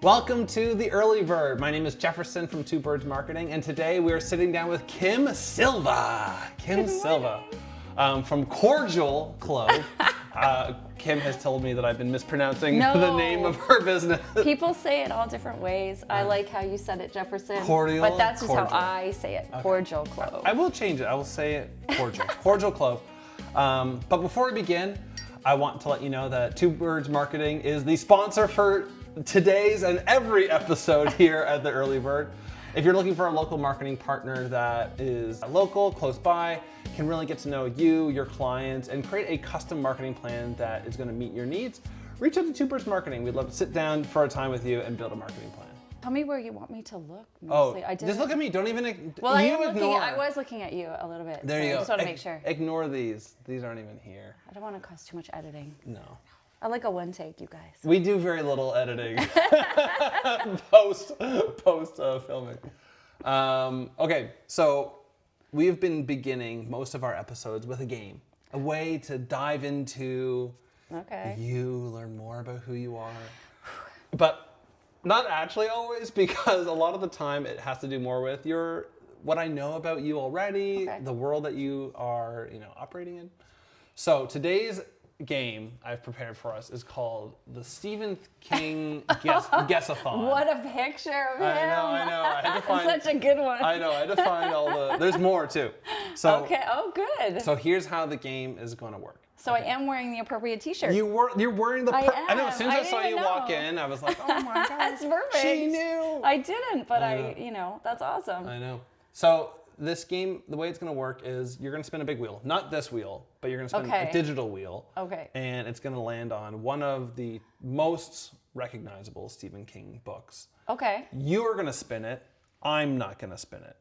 Welcome to The Early Bird. My name is Jefferson from Two Birds Marketing, and today we are sitting down with Kim Silva. Kim Silva from Cordial Clove. Kim has told me that I've been mispronouncing the name of her business. People say it all different ways. I like how you said it, Jefferson. Cordial. But that's just Cordial. how I say it. Okay. Cordial Clove. I will change it. I will say it Cordial. Cordial Clove. But before we begin, I want to let you know that Two Birds Marketing is the sponsor for today's and every episode here at The Early Bird. If you're looking for a local marketing partner that is local, close by, can really get to know you, your clients, and create a custom marketing plan that is going to meet your needs, reach out to Two Birds Marketing. We'd love to sit down for a time with you and build a marketing plan. Tell me where you want me to look mostly. Oh, just look at me. Don't even. Well, I was looking at you a little bit. There you go. I just want to make sure. Ignore these. These aren't even here. I don't want to cause too much editing. No. I like a one take, you guys. We do very little editing post filming. Okay, so we have been beginning most of our episodes with a game, a way to dive into you, learn more about who you are, but not actually always, because a lot of the time it has to do more with what I know about you already, the world that you are, operating in. So today's game I've prepared for us is called the Stephen King Guess-a-thon. What a picture of him. I know. I had to find such a good one. I know. I had to find all the. There's more too. So okay. Oh, good. So here's how the game is going to work. So I am wearing the appropriate T-shirt. You're wearing the. I know. As soon as I saw you walk in, I was like, oh my god. That's perfect. She knew. I didn't, but that's awesome. I know. So this game, the way it's going to work is you're going to spin a big wheel. Not this wheel, but you're going to spin a digital wheel. Okay. And it's going to land on one of the most recognizable Stephen King books. Okay. You are going to spin it. I'm not going to spin it.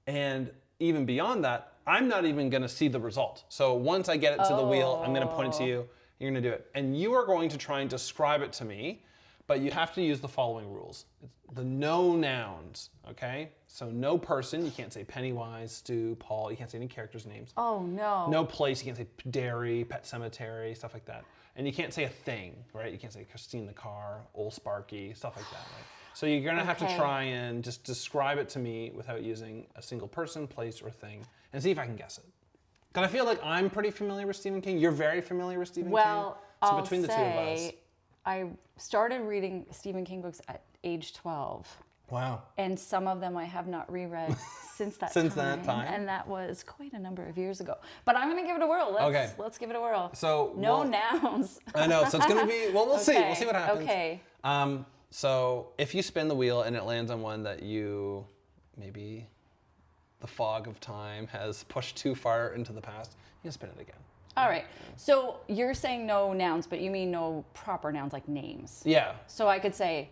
And even beyond that, I'm not even going to see the result. So once I get it to the wheel, I'm going to point it to you. You're going to do it. And you are going to try and describe it to me, but you have to use the following rules. The no nouns, okay? So no person, you can't say Pennywise, Stu, Paul, you can't say any characters' names. Oh, no. No place, you can't say dairy, pet cemetery, stuff like that. And you can't say a thing, right? You can't say Christine the car, old Sparky, stuff like that, right? So you're gonna have to try and just describe it to me without using a single person, place, or thing, and see if I can guess it. Because I feel like I'm pretty familiar with Stephen King. You're very familiar with Stephen King. So between the two of us. I started reading Stephen King books at age 12. Wow. And some of them I have not reread since that time. And that was quite a number of years ago. But I'm going to give it a whirl. Let's give it a whirl. So no nouns. I know. So it's going to be, we'll see. We'll see what happens. Okay. So if you spin the wheel and it lands on one that maybe the fog of time has pushed too far into the past, you can spin it again. All right. So you're saying no nouns, but you mean no proper nouns like names. Yeah. So I could say,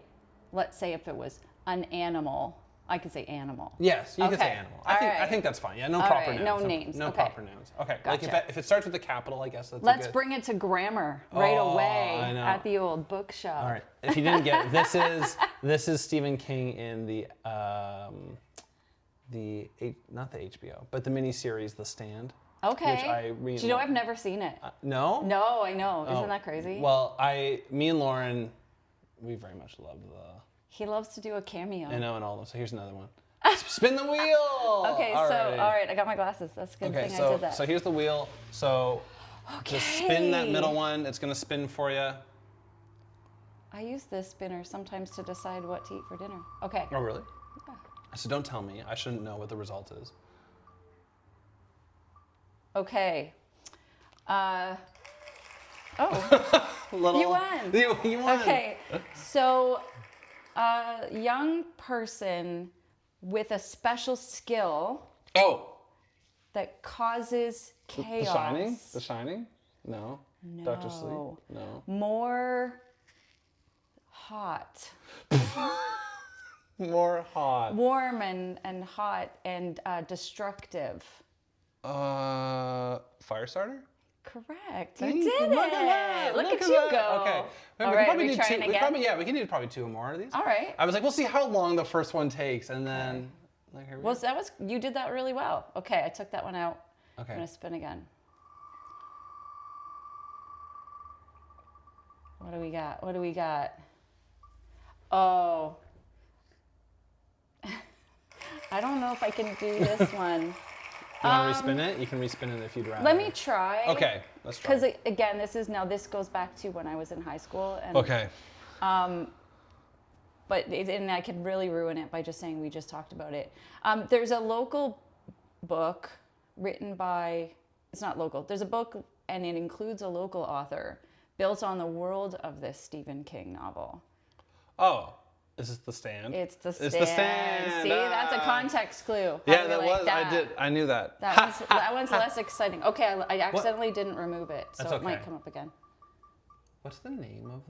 let's say if it was an animal, I could say animal. Yes, you could say animal. I think that's fine. Yeah, no proper nouns. No names. No proper nouns. Okay. Gotcha. Like if it starts with a capital, I guess that's Let's bring it to grammar right away I know. at the old bookshop. All right. If you didn't get it, this is Stephen King in the not the HBO, but the miniseries The Stand. Okay. Which I really Do you know I've never seen it? No? No, I know. Isn't that crazy? Well, me and Lauren, we very much love He loves to do a cameo. I know, and all those. So here's another one. Spin the wheel! Okay, all right, I got my glasses. That's a good thing I did that. So here's the wheel. So just spin that middle one. It's going to spin for you. I use this spinner sometimes to decide what to eat for dinner. Okay. Oh, really? Yeah. So don't tell me. I shouldn't know what the result is. Okay. You won. You won. Okay. So, a young person with a special skill that causes chaos. The Shining? No. Dr. Sleep? No. More hot. More hot. Warm and hot and destructive. Firestarter? Correct. Thank You did you. it. Look at that. Look at you that. go. Okay. All right, we trying again? We can do probably two more of these. All right. I was like, we'll see how long the first one takes, and then here we go. You did that really well. Okay, I took that one out. Okay. I'm gonna spin again. What do we got? Oh. I don't know if I can do this one. You want to respin it? You can respin it if you'd rather. Let me try. Okay, let's try. Because again, this goes back to when I was in high school. And, okay. But and I could really ruin it by just saying we just talked about it. There's a local book written by, it's not local, there's a book and it includes a local author built on the world of this Stephen King novel. Oh, is this The Stand? It's The Stand. It's The Stand. See, that's a context clue. Yeah, that was, I knew that. That one's less exciting. Okay, I accidentally didn't remove it, so it might come up again. What's the name of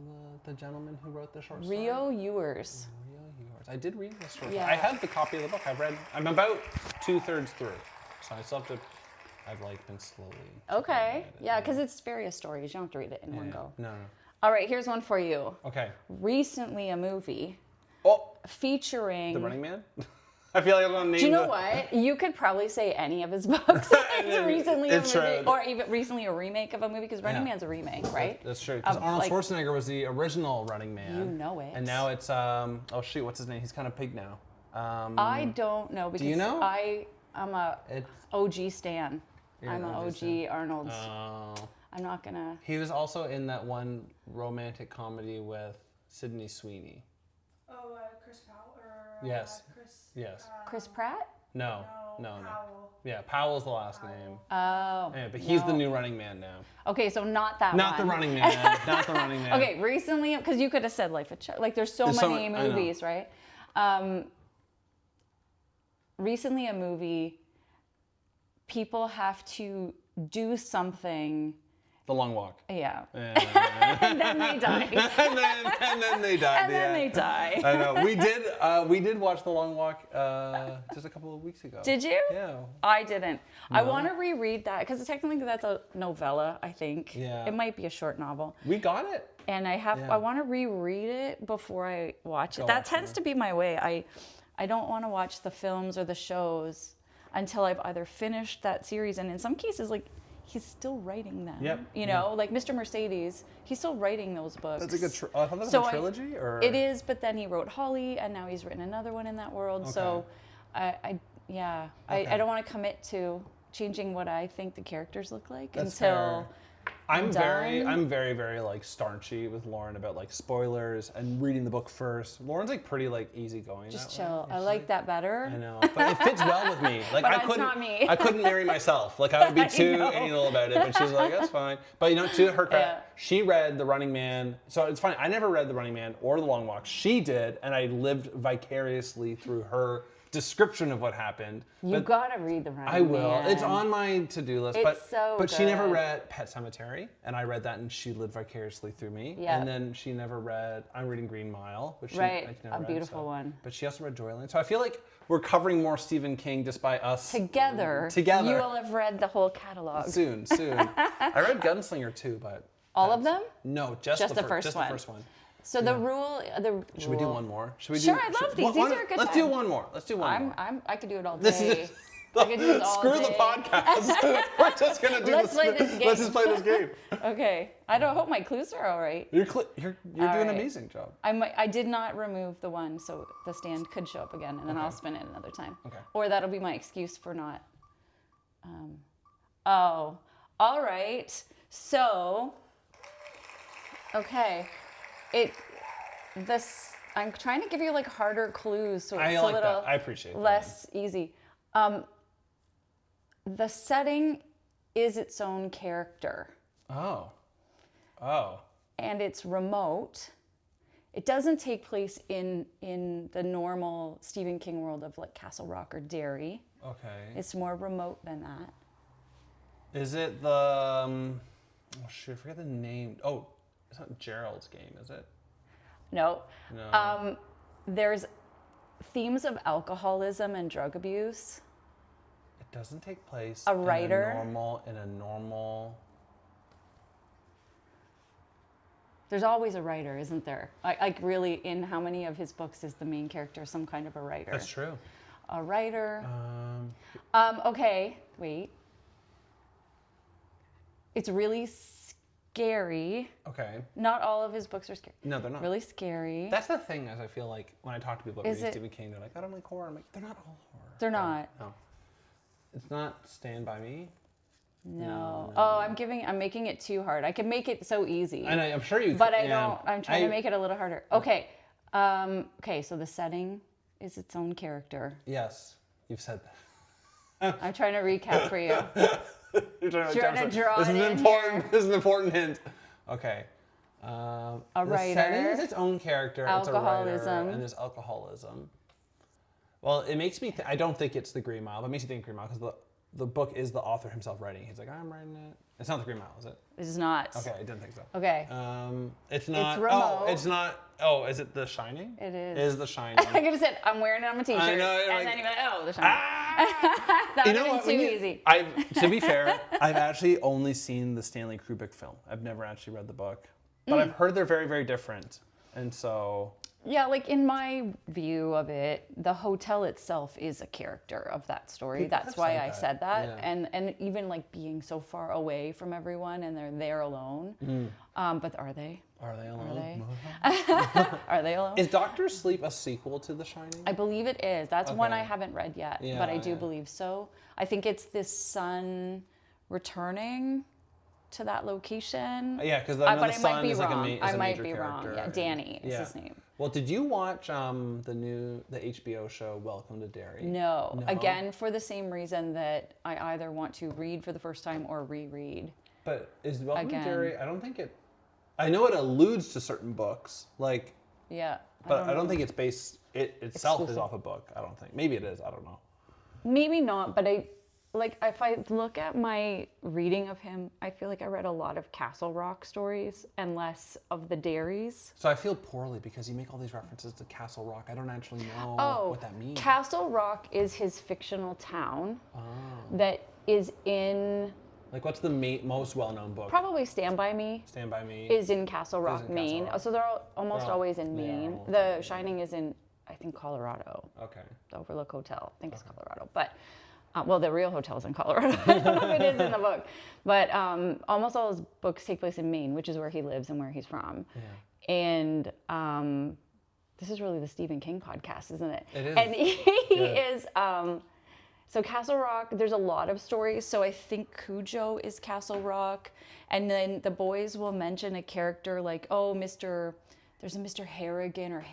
the gentleman who wrote the short story? Rio Ewers. Rio Ewers. I did read this short story. Yeah. I have the copy of the book. I'm about 2/3 through, so I still have to. I've been slowly. Okay. Yeah, because it's various stories. You don't have to read it in one go. No. All right, here's one for you. Okay. Recently, a movie featuring The Running Man. I feel like I'm gonna name. Do you know what? You could probably say any of his books. It's recently a movie, or even recently a remake of a movie, because Running Man's a remake, right? That's true. Because Arnold Schwarzenegger was the original Running Man. You know it. And now it's what's his name? He's kind of big now. I don't know because do you know? I'm a OG stan. I'm an OG Arnold's. Oh. I'm not gonna. He was also in that one romantic comedy with Sydney Sweeney. Oh, Chris Powell or yes. Chris. Chris Pratt? No. Powell. Yeah, Powell's the last name. Oh. Yeah, but he's the new Running Man now. Okay, so not that Not one. the Running Man. Not the Running Man. Okay, recently, because you could have said Life of Chuck. There's so many movies, right? Recently, a movie. People have to do something. The Long Walk. Yeah. And then they die. and then they die. And then they die. I know. We did watch The Long Walk just a couple of weeks ago. Did you? Yeah. I didn't. No? I want to reread that because technically that's a novella, I think. Yeah. It might be a short novel. We got it. And I want to reread it before I watch it. That tends to be my way. I don't want to watch the films or the shows until I've either finished that series, and in some cases, he's still writing them. Yep. Like Mr. Mercedes, he's still writing those books. That's a good. I thought that was a trilogy, or it is. But then he wrote Holly, and now he's written another one in that world. Okay. So, I don't want to commit to changing what I think the characters look like until. I'm very starchy with Lauren about spoilers and reading the book first. Lauren's pretty easygoing. Just chill. I like that better. I know, but it fits well with me. But it's not me. I couldn't marry myself. I would be too anal about it. But she's like, that's fine. But to her credit, she read The Running Man. So it's funny. I never read The Running Man or The Long Walk. She did, and I lived vicariously through her description of what happened. You gotta read The Running Man. I will. It's on my to-do list. But she never good. read Pet Sematary, and I read that, and she lived vicariously through me. Yeah. And then she never read. I'm reading Green Mile, which right, she never a beautiful one. But she also read Joyland. So I feel like we're covering more Stephen King just by us together. You will have read the whole catalog soon. I read Gunslinger too, but all of them? No, just the first one. So the rule. Should we do one more? Sure, I love these. These are a good Let's do one more. Let's do one more. I could do it all day. Screw the podcast. We're just gonna do Let's play this game. Let's just play this game. Okay. I hope my clues are all right. You're doing an amazing job. I did not remove the one, so the stand could show up again, and then I'll spin it another time. Okay. Or that'll be my excuse for not. All right. So. Okay. I'm trying to give you harder clues, so it's a little that. I appreciate that. less easy. The setting is its own character. Oh. And it's remote. It doesn't take place in the normal Stephen King world of Castle Rock or Derry. Okay. It's more remote than that. Is it the? I forget the name. Oh, it's not Gerald's Game, is it? No. There's themes of alcoholism and drug abuse. It doesn't take place in a normal. There's always a writer, isn't there? Really, in how many of his books is the main character some kind of a writer? That's true. A writer. Okay, wait. It's really scary. Okay. Not all of his books are scary. No, they're not. Really scary. That's the thing, as I feel like when I talk to people about Is reading it- Stephen King, they're like, I don't like horror. I'm like, they're not all horror. They're not. No. It's not Stand By Me. No. Oh, I'm making it too hard. I can make it so easy. And I'm sure you But could, I don't. I'm trying to make it a little harder. Okay. Okay. So the setting is its own character. Yes, you've said that. I'm trying to recap for you. You're trying to draw this it is an in important. here. This is an important hint. Okay. A the writer. setting is its own character. It's a writer, Alcoholism. and there's alcoholism. Well, it makes me. I don't think it's the Green Mile, but it makes me think Green Mile because the book is the author himself writing. He's like, I'm writing it. It's not the Green Mile, is it? It's not. Okay, I didn't think so. Okay. It's not. remote. Oh, it's not. Oh, is it The Shining? It is. It is The Shining. I could have said, I'm wearing it on my t-shirt. I know, you're and like, then you'd be like, oh, the Shining. Ah! That You would know have what? been When too you- easy. To be fair, I've actually only seen the Stanley Kubrick film. I've never actually read the book, but I've heard they're very, very different, and so. Yeah, like in my view of it, the hotel itself is a character of that story. People That's have why said I that, said that. yeah. And even like being so far away from everyone and they're there alone. But are they? Are they alone? they? Are they alone? Is Doctor Sleep a sequel to The Shining? I believe it is. That's one Okay. I haven't read yet, Yeah, but I do yeah. believe so. I think it's this son returning to that location. Yeah, because But the I might son be is like a wrong. main. I is a might major be wrong. character. Yeah, Danny is Yeah. his name. Well, did you watch the HBO show Welcome to Derry? No. No? Again, for the same reason that I either want to read for the first time or reread. But is Welcome Again. to Derry? I don't think it. I know it alludes to certain books, like, Yeah. but I don't think it's based. It itself is Exclusive. off a book. I don't think. Maybe it is. I don't know. Maybe not, but if I look at my reading of him, I feel like I read a lot of Castle Rock stories and less of the Dairies. So I feel poorly because you make all these references to Castle Rock. I don't actually know what that means. Castle Rock is his fictional town Oh. that is in Like, what's the most well-known book? probably Stand By Me. Stand By Me. Is in Castle Rock, in Castle Maine. Rock. So they're almost They're all- always in they are Maine. almost The always in Shining is in, I think, Colorado. Okay. The Overlook Hotel. I think it's Colorado. But, well, the real hotel's in Colorado. I don't know if it is in the book. But almost all his books take place in Maine, which is where he lives and where he's from. Yeah. And this is really the Stephen King podcast, isn't it? It is. And he Yeah. is... So Castle Rock, there's a lot of stories. So I think Cujo is Castle Rock. And then the boys will mention a character like, oh, there's a Mr. Harrigan or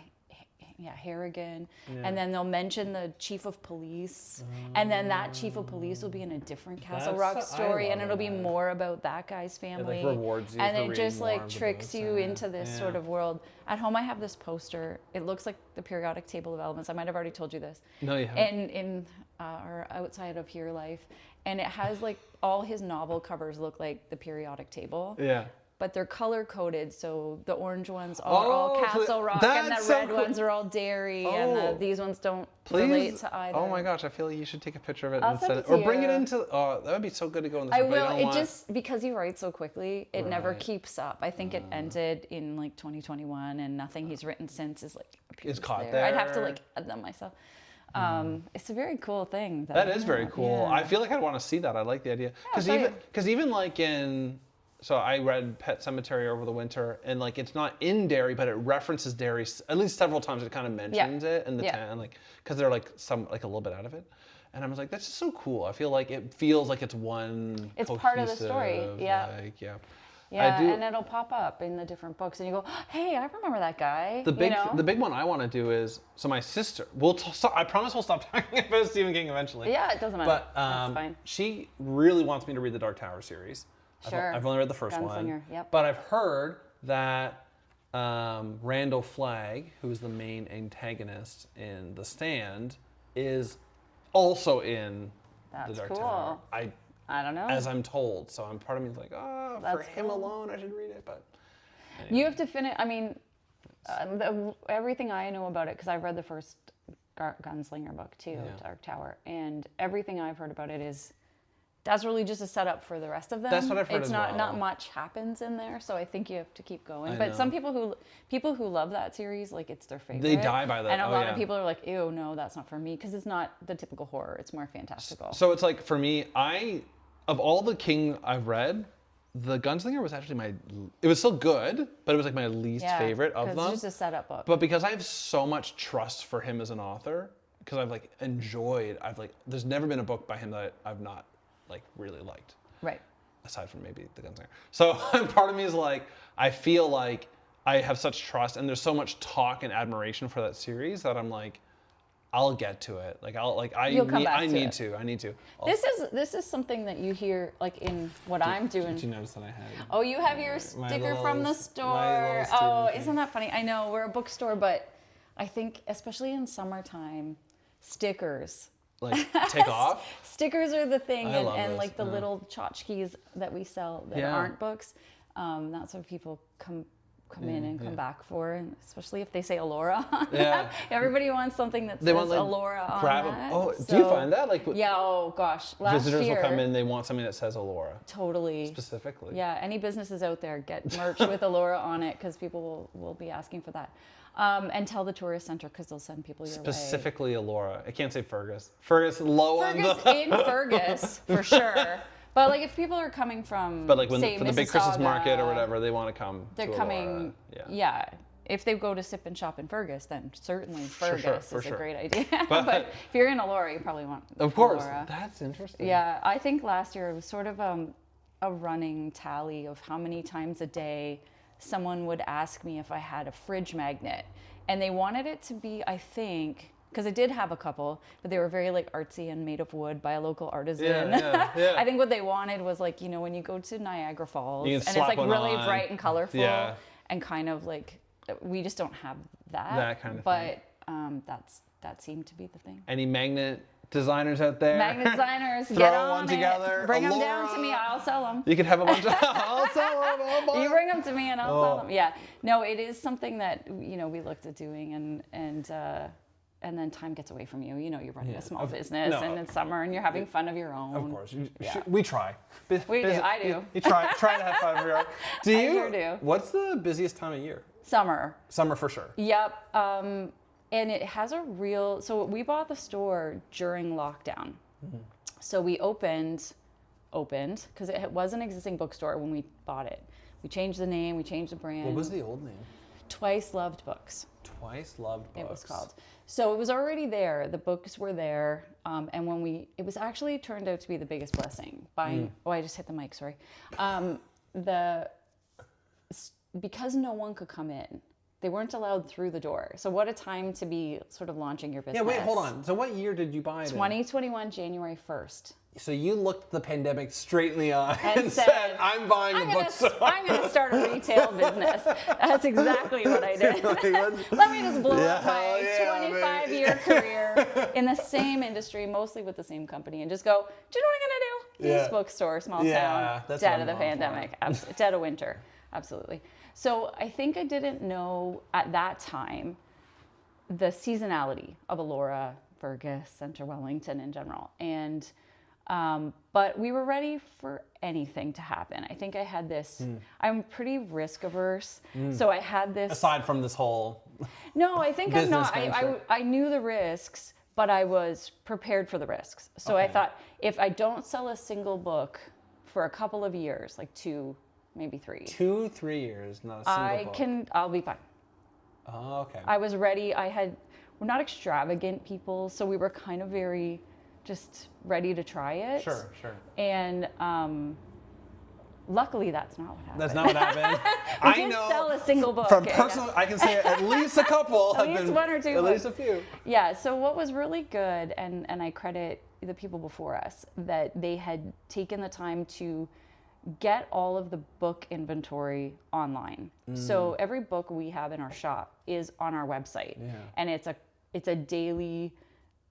Harrigan. Yeah. And then they'll mention the chief of police. And then that chief of police will be in a different Castle Rock That's- I story. And love it'll be that. more about that guy's family. It, like, rewards you and for it reading just more like of the tricks books, you yeah. into this Yeah. sort of world. At home I have this poster. It looks like the periodic table of elements. I might have already told you this. No, you haven't. And in our outside of here life, and it has like all his novel covers look like the periodic table, Yeah. but they're color coded. So the orange ones are all Oh, so Castle Rock, and the that's so red cool. ones are all Dairy, and Oh. these ones don't Please. relate to either. Oh my gosh, I feel like you should take a picture of it I'll and send send it it, or to bring it you. into. Oh, that would be so good to go in the. I but will. don't It want- just because he writes so quickly, it never Right. keeps up. I think it ended in like 2021, and nothing he's written since is like appears caught I'd have to there. like add them myself. It's a very cool thing. That is very yeah, cool. yeah. I feel like I'd want to see that. I like the idea because show you. even like in. So I read Pet Cemetery over the winter, and like it's not in Derry, but it references Derry at least several times. It kind of mentions it in the Yeah. town, like because they're like a little bit out of it. And I was like, that's just so cool. I feel like it feels like it's one. It's part of the story, cohesive, yeah. Like, yeah. Yeah, I do. and it'll pop up in the different books, and you go, "Hey, I remember that guy." The big, you know? the big one I want to do is so my sister. I promise we'll stop talking about Stephen King eventually. Yeah, it doesn't matter. But That's fine. she really wants me to read the Dark Tower series. Sure. I've only read the first one. Gunslinger, yep. But I've heard that Randall Flagg, who is the main antagonist in The Stand, is also in the That's Dark cool. Tower. I don't know. As I'm told. So part of me is like, for That's him cool. alone, I should read it. But You have to finish. I mean, everything I know about it, because I've read the first Gunslinger book too, Dark Tower, and everything I've heard about it is that's really just a setup for the rest of them. That's what I've heard It's as not well. not much happens in there, so I think you have to keep going. I But know. some people who love that series, like it's their favorite. They die by that. And a Oh, lot yeah. of people are like, "Ew, no, that's not for me," because it's not the typical horror. It's more fantastical. So it's like for me, of all the King I've read, The Gunslinger was actually it was still good, but it was like my least favorite of them. It's just a setup book. But because I have so much trust for him as an author, because there's never been a book by him that I've not like really liked. Right. Aside from maybe The Gunslinger. So part of me is like, I feel like I have such trust and there's so much talk and admiration for that series that I'm like, I'll get to it. Like I need to. This is something that you hear like in what I'm doing. Did you notice that I had? Oh, you have your sticker from the store. Oh, isn't that funny? I know we're a bookstore, but I think especially in summertime, stickers. Like take off? Stickers are the thing, and those. like the little totchkes that we sell that aren't books. That's what people come in and come back for, and especially if they say Elora on them. Everybody wants something that says Elora on that. Oh, do you find that? Like, yeah, oh gosh. Last visitors year, will come in, they want something that says Elora. Totally. Specifically. Yeah, any businesses out there, get merch with Elora on it, because people will be asking for that. And tell the tourist center, because they'll send people your way. Specifically Elora. I can't say Fergus. Fergus low on the... Fergus in Fergus, for sure. But like if people are coming from, but like say, for the big Christmas Mississauga, market or whatever, they want to come. They're to coming. Elora. Yeah. If they go to Sip and Shop in Fergus, then certainly Fergus is a great idea. But if you're in Elora, you probably want. Of course, Elora. that's interesting. Yeah, I think last year it was sort of a running tally of how many times a day someone would ask me if I had a fridge magnet, and they wanted it to be, I think. Because I did have a couple, but they were very like artsy and made of wood by a local artisan. Yeah. I think what they wanted was like, you know, when you go to Niagara Falls and it's slap like really on. bright and colorful and kind of like, we just don't have that. That kind of thing. But that seemed to be the thing. Any magnet designers out there? Magnet designers, Throw get on one together. Bring Elora. them down to me, I'll sell them. You could have a bunch of, I'll sell them. I'll buy You them. bring them to me and I'll sell them. Yeah, no, it is something that, you know, we looked at doing and then time gets away from you. You know, you're running a small business and it's summer and you're having fun of your own. Of course. We try. We do. I do. You try to have fun of your own. Do you? I sure do. What's the busiest time of year? Summer. Summer for sure. Yep. And it has a real, so we bought the store during lockdown. Mm-hmm. So we opened, because it was an existing bookstore when we bought it. We changed the name, we changed the brand. What was the old name? Twice Loved Books. Twice Loved Books. It was called. So it was already there. The books were there. And when it was actually turned out to be the biggest blessing. I just hit the mic, sorry. Because no one could come in, they weren't allowed through the door. So what a time to be sort of launching your business. Yeah, wait, hold on. So what year did you buy it 2021, January 1st. So you looked the pandemic straight in the eye And said, I'm buying a bookstore. I'm going to start a retail business. That's exactly what I did. Let me just blow up my 25-year career in the same industry, mostly with the same company, and just go, do you know what I'm going to do? This bookstore, small town, dead of the pandemic, dead of winter. Absolutely. So I think I didn't know at that time the seasonality of Elora, Fergus, Center Wellington in general. And but we were ready for anything to happen. I think I had this, I'm pretty risk averse. So I had this. Aside from this whole No, I think I'm not. venture. I knew the risks, but I was prepared for the risks. So I thought, if I don't sell a single book for a couple of years, like 2, maybe 3. 2-3 years, not a single book. I'll be fine. Oh, okay. I was ready. We're not extravagant people, so we were kind of very just ready to try it. Sure. And luckily, that's not what happened. That's not what happened. I didn't sell a single book. From personal, I can say at least a couple. At least 1 or 2. At least a few. Yeah, so what was really good, and I credit the people before us, that they had taken the time to get all of the book inventory online. So every book we have in our shop is on our website. Yeah. And it's a daily,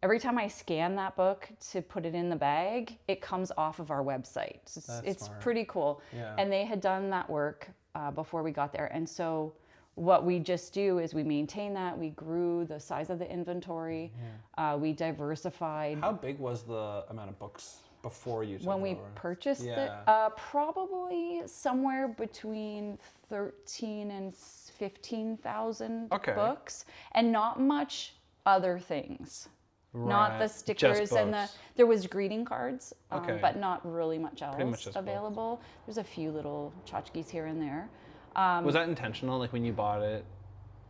every time I scan that book to put it in the bag, it comes off of our website. It's pretty cool. Yeah. And they had done that work before we got there. And so what we just do is we maintain that. We grew the size of the inventory. Yeah. We diversified. How big was the amount of books before you took when we over? purchased it? Probably somewhere between 13 and 15,000 books, and not much other things. Not the Right. stickers Just and books. there was greeting cards, Okay. but not really much else much just books. available. There's a few little tchotchkes here and there. Was that intentional? Like when you bought it,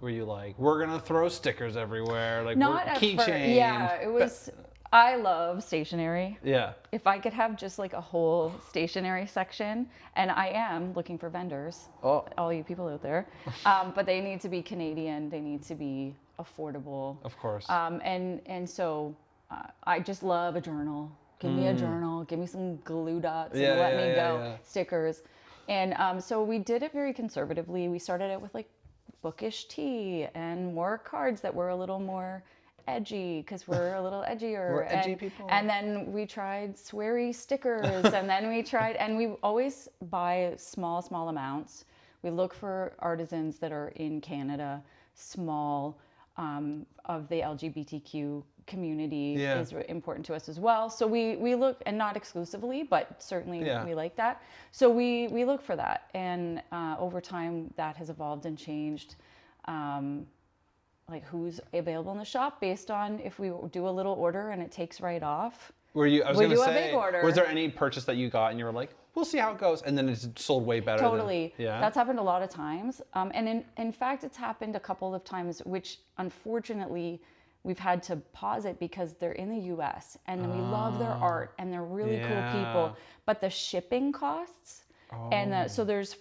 were you like, we're gonna throw stickers everywhere, like Not at first. keychains? Yeah, it was. I love stationery. Yeah. If I could have just like a whole stationery section, and I am looking for vendors, Oh. all you people out there, but they need to be Canadian. They need to be affordable. Of course. And so I just love a journal. Give me a journal. Give me some glue dots and let me go. Stickers. And so we did it very conservatively. We started it with like bookish tea and more cards that were a little more edgy because we're a little edgier. We're edgy people. And then we tried sweary stickers. And then we always buy small amounts. We look for artisans that are in Canada, small, of the LGBTQ community is important to us as well. So we look, and not exclusively, but certainly we like that. So we look for that. And over time that has evolved and changed. Like who's available in the shop based on if we do a little order and it takes right off. Were you? I was we gonna do a say, big order. was there any purchase that you got and you were like, we'll see how it goes, and then it's sold way better? Totally. Yeah. That's happened a lot of times. And in fact, it's happened a couple of times, which unfortunately we've had to pause it because they're in the US and we love their art and they're really cool people. But the shipping costs, and so there's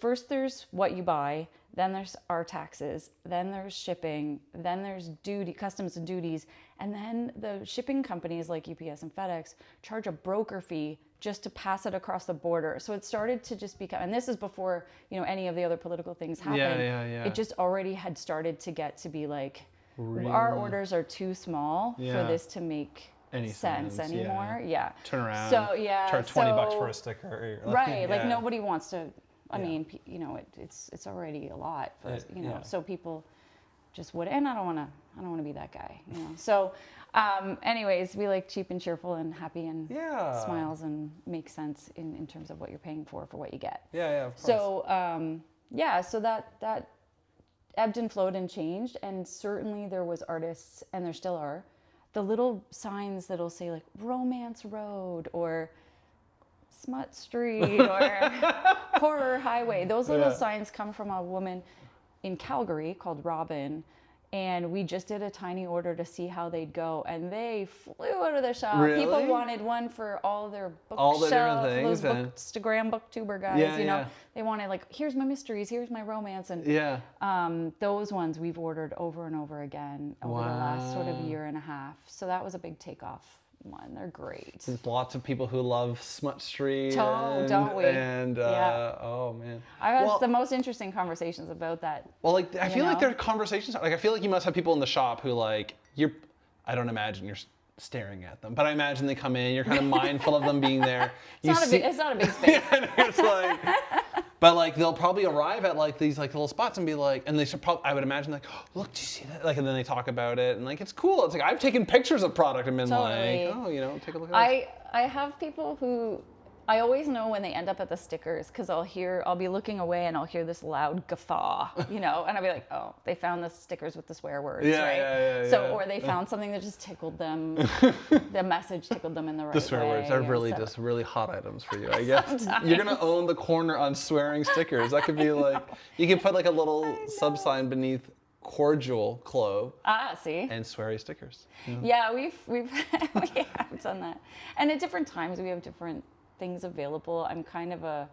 what you buy, then there's our taxes, then there's shipping, then there's customs and duties, and then the shipping companies like UPS and FedEx charge a broker fee just to pass it across the border. So it started to just become, and this is before any of the other political things happened. Yeah. It just already had started to get to be like, Really? our orders are too small for Yeah. this to make Any sense sense, anymore. Yeah. Turn around. So Charge $20 for a sticker. Or, Right. Like yeah. nobody wants to. I mean, it's already a lot for So people just would, and I don't want to be that guy. So, anyways, we like cheap and cheerful and happy and smiles and makes sense in terms of what you're paying for what you get. Yeah. Of course. So so that ebbed and flowed and changed, and certainly there was artists, and there still are, the little signs that'll say like Romance Road or Smut Street or Horror Highway. Those little signs come from a woman in Calgary called Robin, and we just did a tiny order to see how they'd go, and they flew out of the shop. Really? People wanted one for all their bookshelf, All the different things, those and- Bookstagram booktuber guys, they wanted like, here's my mysteries, here's my romance, and those ones we've ordered over and over again over the last sort of year and a half. So that was a big takeoff one. They're great. There's lots of people who love Smut Street. Don't we? And oh man, I've had the most interesting conversations about that. well, like I feel like know? there are conversations. Like I feel like you must have people in the shop who like you're. I don't imagine you're staring at them, but I imagine they come in. You're kind of mindful of them being there. It's not a big space. And it's like, but like they'll probably arrive at like these like little spots and be like, and they should probably, I would imagine like, oh, look, do you see that? Like, and then they talk about it and like it's cool. It's like I've taken pictures of product and been Totally. like, oh, take a look at this. I have people who I always know when they end up at the stickers because I'll be looking away and I'll hear this loud guffaw, and I'll be like, oh, they found the stickers with the swear words, right? Yeah. Or they found something that just tickled them, the message tickled them in the right way. The swear words are really just really hot items for you, I guess. You're gonna own the corner on swearing stickers. That could be like, you can put like a little sub sign beneath Cordial Clove See? and sweary stickers. Yeah, we have done that. And at different times we have different things available. I'm kind of a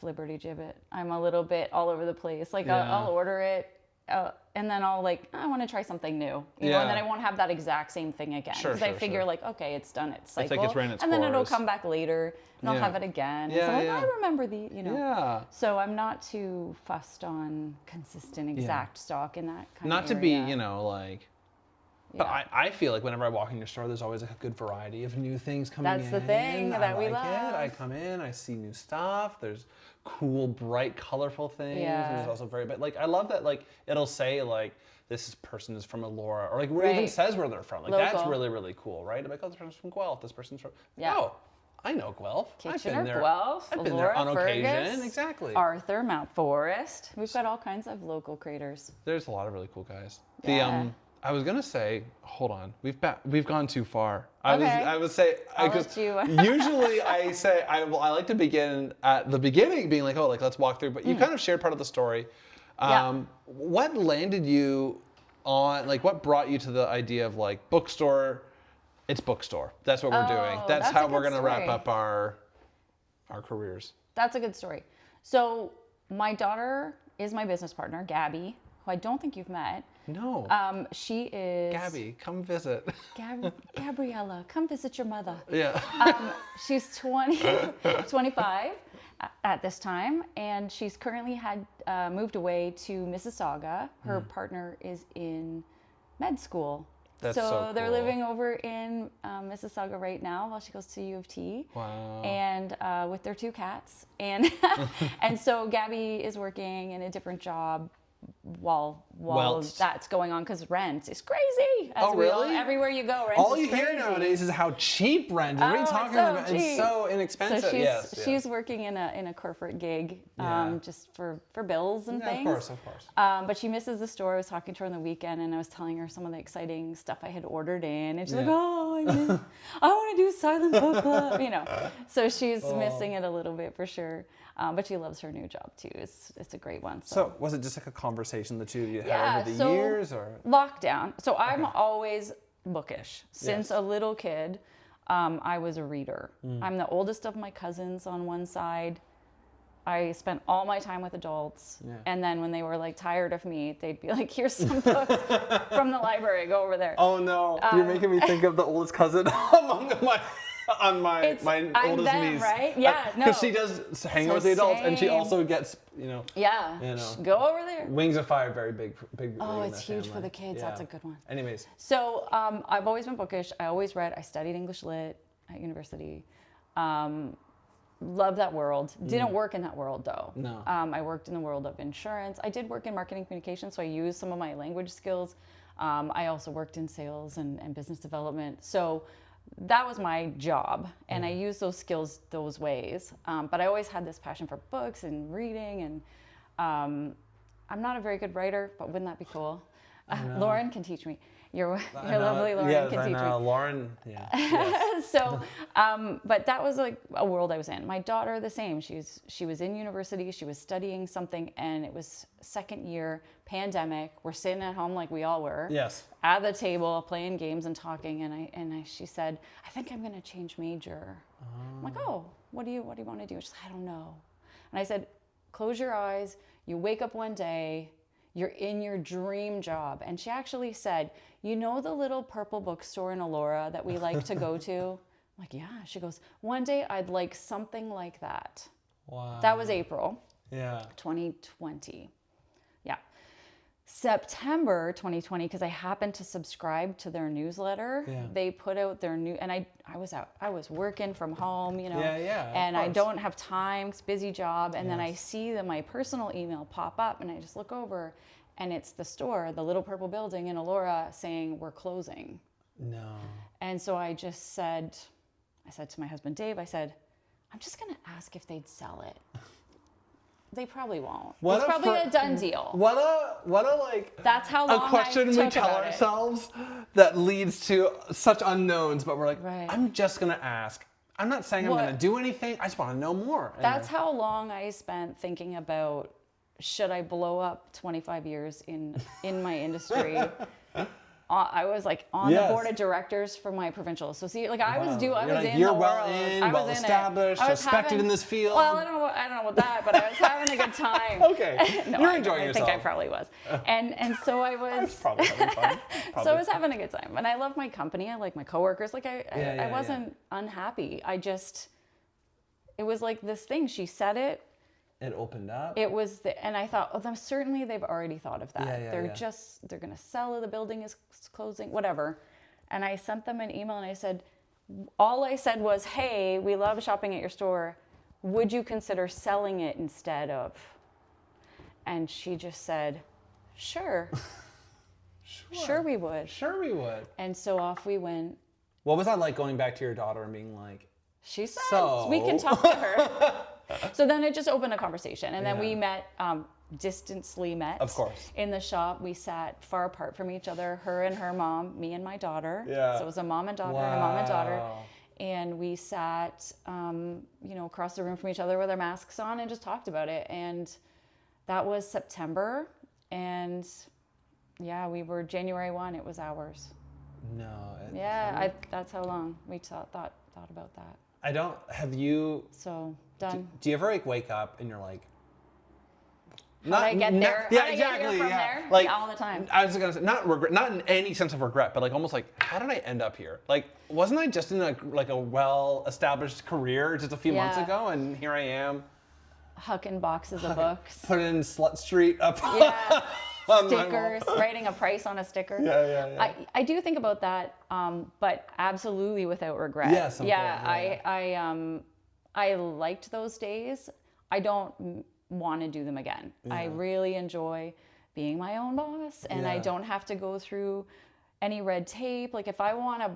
flibberty gibbet. I'm a little bit all over the place. Like I'll order it and then I'll like, I want to try something new, and then I won't have that exact same thing again. Because I figure like, okay, it's done its cycle. It's like it's ran its and then it'll course. come back later and I'll have it again. Yeah, so I'm like, yeah. I remember the, Yeah. So I'm not too fussed on consistent exact stock in that kind Not of to be, area. like, but I feel like whenever I walk in your store, there's always like a good variety of new things coming in. That's the thing that we love. I come in, I see new stuff. There's cool, bright, colorful things. Yeah. And there's also but like I love that like it'll say like this person is from Elora, or like it even Right. says where they're from. Like that's Local. really, really cool, right? Like, oh, this person's from Guelph. This person's from Yeah. I know Guelph. I've Kitchener, been there. Guelph, I've been there Elora, on occasion. Fergus, Exactly. Arthur, Mount Forest. We've got all kinds of local creators. There's a lot of really cool guys. Yeah. I was gonna say, hold on, we've gone too far. Okay. I would say, I'll because let you- usually I say I like to begin at the beginning, being like, oh, like let's walk through. But you kind of shared part of the story. Yeah. What landed you on, like, what brought you to the idea of like bookstore? It's bookstore. That's what we're doing. Oh, That's that's how a we're good gonna wrap story. up our careers. That's a good story. So my daughter is my business partner, Gabby, who I don't think you've met. No. She is Gabby, come visit. Gabriella, come visit your mother. Yeah. She's 25 at this time, and she's currently moved away to Mississauga. Her partner is in med school. That's so they're cool. living over in Mississauga right now while she goes to U of T. Wow. And with their 2 cats. And and so Gabby is working in a different job while Whilst. that's going on, because rent is crazy. As Oh, really? Everywhere you go, rent All is you hear crazy. nowadays is how cheap rent is. What are you Oh, talking it's so about? cheap. It's so inexpensive. So she's yes. working in a corporate gig, Yeah. just for bills and Yeah, things. of course. But she misses the store. I was talking to her on the weekend, and I was telling her some of the exciting stuff I had ordered in, and she's like, Yeah. "Oh, I want to do silent book club," So she's Oh. missing it a little bit for sure. But she loves her new job too. It's a great one. So was it just like a conversation the two of you had Yeah, over the so- years, or? Lockdown. So I'm always bookish. Since Yes. a little kid, I was a reader. I'm the oldest of my cousins on one side. I spent all my time with adults. Yeah. And then when they were like tired of me, they'd be like, "Here's some books from the library. Go over there." Oh no, you're making me think of the oldest cousin among my I'm oldest them, niece. right? Yeah, no. Because she does hang out with the adults, and she same. also gets, Yeah. You know. Go over there. Wings of Fire, very big. Oh, in it's the huge for family. the kids. That's a good one. Anyways, So I've always been bookish. I always read. I studied English Lit at university. Love that world. Didn't work in that world though. No. I worked in the world of insurance. I did work in marketing communications, so I used some of my language skills. I also worked in sales and business development. So that was my job, and I used those skills those ways. But I always had this passion for books and reading, and I'm not a very good writer, but wouldn't that be cool? Lauren can teach me. Your lovely Lauren can teach me. Lauren, yeah. Yes. So, but that was like a world I was in. My daughter, the same. She was in university. She was studying something, and it was second year pandemic. We're sitting at home like we all were. Yes. At the table, playing games and talking, and she said, "I think I'm going to change major." I'm like, "Oh, what do you want to do?" She's like, "I don't know." And I said, "Close your eyes. You wake up one day. You're in your dream job." And she actually said, "You know the little purple bookstore in Elora that we like to go to?" I'm like, "Yeah." She goes, "One day I'd like something like that." Wow. That was April Yeah. 2020. Yeah. September 2020, because I happened to subscribe to their newsletter. Yeah. They put out their new, and I was working from home, Yeah, of and I course. don't have time, it's a busy job. And then I Yes. see that my personal email pop up, and I just look over, and it's the store, the little purple building in Elora, saying we're closing. No. And so I said to my husband, Dave, I said, "I'm just going to ask if they'd sell it." They probably won't. What It's a probably fir- a done deal. What a like. That's how long a question I we took tell about it. ourselves that leads to such unknowns, but we're like, Right. I'm just gonna ask. I'm not saying I'm What- gonna do anything. I just want to know more. And That's how long I spent thinking about, should I blow up 25 years in my industry? I was like on Yes. the board of directors for my provincial associate. Like I was Wow. I You're was like, in you're the well world. in, I was well in it. established, I was respected having- in this field. Well, I don't know about that, but I was having a good time. Okay. No, You're I enjoying think yourself. I probably was. And so I was Probably having fun. So Probably. I was having a good time, and I love my company. I like my coworkers. Like I yeah, wasn't unhappy. It was like this thing. She said it. It opened up. It was and I thought, then certainly they've already thought of that. Yeah, They're going to sell it. The building is closing, whatever. And I sent them an email, and all I said was, "Hey, we love shopping at your store. Would you consider selling it instead of?" And she just said, "Sure." Sure we would. Sure we would. And so off we went. What was that like going back to your daughter and being like, She said, So- "We can talk to her." So then it just opened a conversation. And then we Yeah. met distantly met. Of course. In the shop, we sat far apart from each other, her and her mom, me and my daughter. Yeah. So it was a mom and daughter, and a mom and daughter. And we sat, across the room from each other with our masks on and just talked about it. And that was September. And yeah, we were January 1, it was ours. No. That's how long we thought about that. I don't, have you, So done. do you ever like wake up and you're like, How did I get there? Yeah, How did I get here exactly. from Yeah. there? Like Yeah, all the time. I was gonna say, not regret, not in any sense of regret, but like almost like, how did I end up here? Like, wasn't I just in a well-established career just a few months Yeah. ago, and here I am, Hucking boxes of books. put in Slut Street up. Yeah. on my Stickers, wall. writing a price on a sticker. Yeah. I do think about that, but absolutely without regret. Yes, of yeah, course, I liked those days. I don't want to do them again. I really enjoy being my own boss, and I Yeah. don't have to go through any red tape. Like if I want to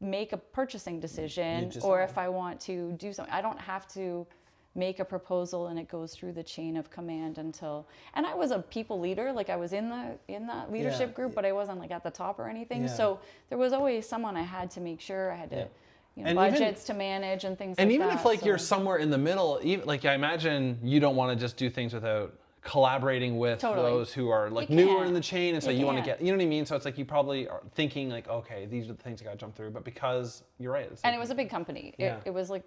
make a purchasing decision, or if I want to do something, I don't have to make a proposal and it goes through the chain of command until, and I was a people leader, like I was in the leadership group, but I wasn't like at the top or anything. Yeah. So there was always someone I had to make sure. I had to, And budgets to manage and things like that. And even if like so. you're somewhere in the middle, even like I imagine you don't want to just do things without collaborating with Totally. those who are like You newer can't. in the chain, and so You you want to can't. get, you know what I mean? So it's like you probably are thinking like, okay, these are the things I got to jump through, but because you're right, it's And like, it was a big company. Yeah. It was like,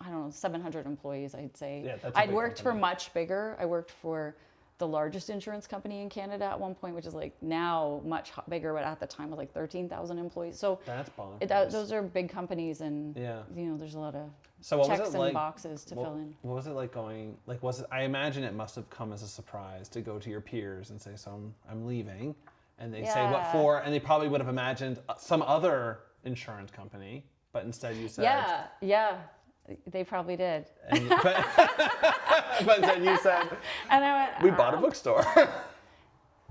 I don't know, 700 employees, I'd say. Yeah, that's a I'd big worked for company. much bigger. I worked for the largest insurance company in Canada at one point, which is like now much bigger, but at the time was like 13,000 employees. So that's bonkers. those are big companies, and Yeah. there's a lot of So what was checks it and like? boxes to fill in. What was it like going? Like, was it? I imagine it must have come as a surprise to go to your peers and say, "So I'm leaving," and they say, "What Yeah. for?" And they probably would have imagined some other insurance company, but instead you said, Yeah, they probably did. And, but then you said, And I went, "We bought a bookstore."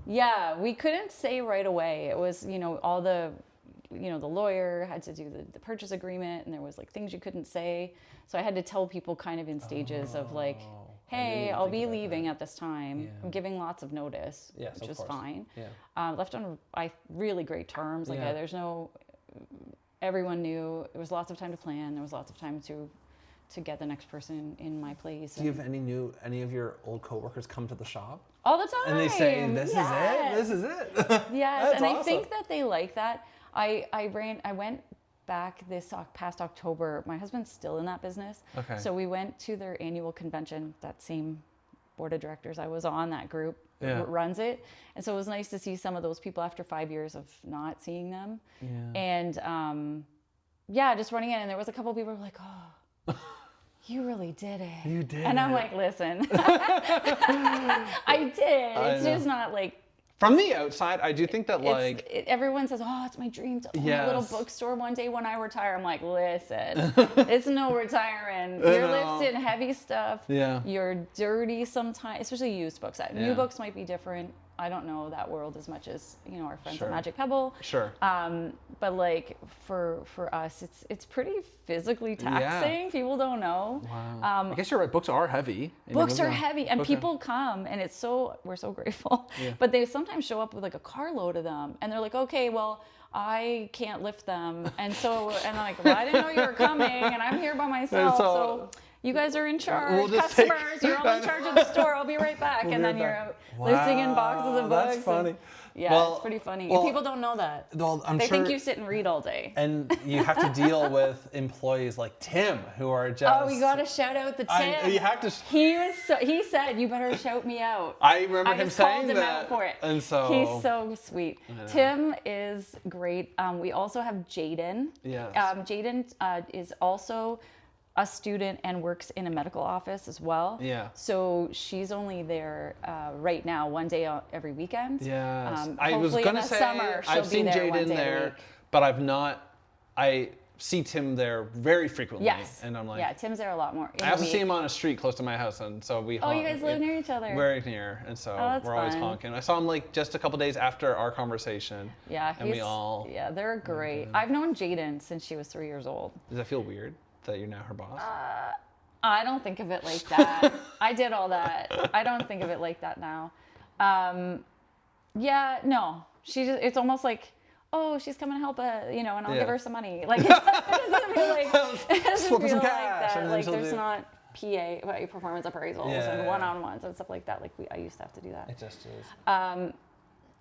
Yeah, we couldn't say right away. It was, all the, the lawyer had to do the purchase agreement, and there was like things you couldn't say. So I had to tell people kind of in stages of like, I didn't hey, even I'll think be about leaving at this time. Yeah. I'm giving lots of notice, Yes, which of is course. fine. Yeah. Left on really great terms. Like Yeah. there's no, everyone knew there was lots of time to plan. There was lots of time to get the next person in my place. Do you have any of your old coworkers come to the shop All the time. and they say, "This Yes. is it. Yes, That's and I awesome. think that they like that. I went back this past October. My husband's still in that business. Okay. So we went to their annual convention. That same board of directors I was on, that group runs it. And so it was nice to see some of those people after 5 years of not seeing them. Yeah. And just running in, and there was a couple of people who were like, oh, you really did it. You did And I'm it. like, listen, I did. I It's know. just not like, From the outside, I do think that like everyone says, oh, it's my dream to own a little Yes. bookstore one day when I retire. I'm like, listen, it's no retiring. You're know. lifting heavy stuff. Yeah. You're dirty sometimes, especially used books. Yeah. New books might be different. I don't know that world as much as, our friends Sure. at Magic Pebble. Sure. But like for us, it's pretty physically taxing. People don't know. Wow. I guess you're right. Books are heavy. Books are heavy, and people come, and we're so grateful. Yeah. But they sometimes show up with like a carload of them, and they're like, okay, well, I can't lift them, and I'm like, well, I didn't know you were coming, and I'm here by myself, so you guys are in charge, We'll just take- customers. You're all in charge of the store. I'll be right back, and then you're lifting in boxes of books. That's funny. Yeah, Well- it's pretty funny. well, And people don't know that. Well, I'm They sure. think you sit and read all day. And you have to deal with employees like Tim who are just. Oh, we gotta shout out the Tim. You have to. He said, you better shout me out. I remember him just called saying him that, out for it. and so He's so sweet. know. Tim is great. We also have Jaden. Yes. Jaden is also a student and works in a medical office as well. Yeah. So she's only there right now, one day every weekend. Yes. I was hopefully gonna in the say summer, she'll I've be seen there one Jaden day a there, week. but I've not. I see Tim there very frequently. Yes. And I'm like. yeah, Tim's there a lot more. I also see him on a street close to my house, and so we. Oh, honk. you guys live near each other. Very near, and so that's we're always fun. honking. I saw him like just a couple days after our conversation. Yeah, and we all. Yeah, they're great. I've known Jaden since she was 3 years old. Does that feel weird that you're now her boss? I don't think of it like that. I did all that. I don't think of it like that now. Yeah, no. It's almost like, oh, she's coming to help us, and I'll give her some money. Like, it doesn't feel like, some cash, that. and then Like, she'll there's do- not performance appraisals and one-on-ones and stuff like that. Like, I used to have to do that. It just is.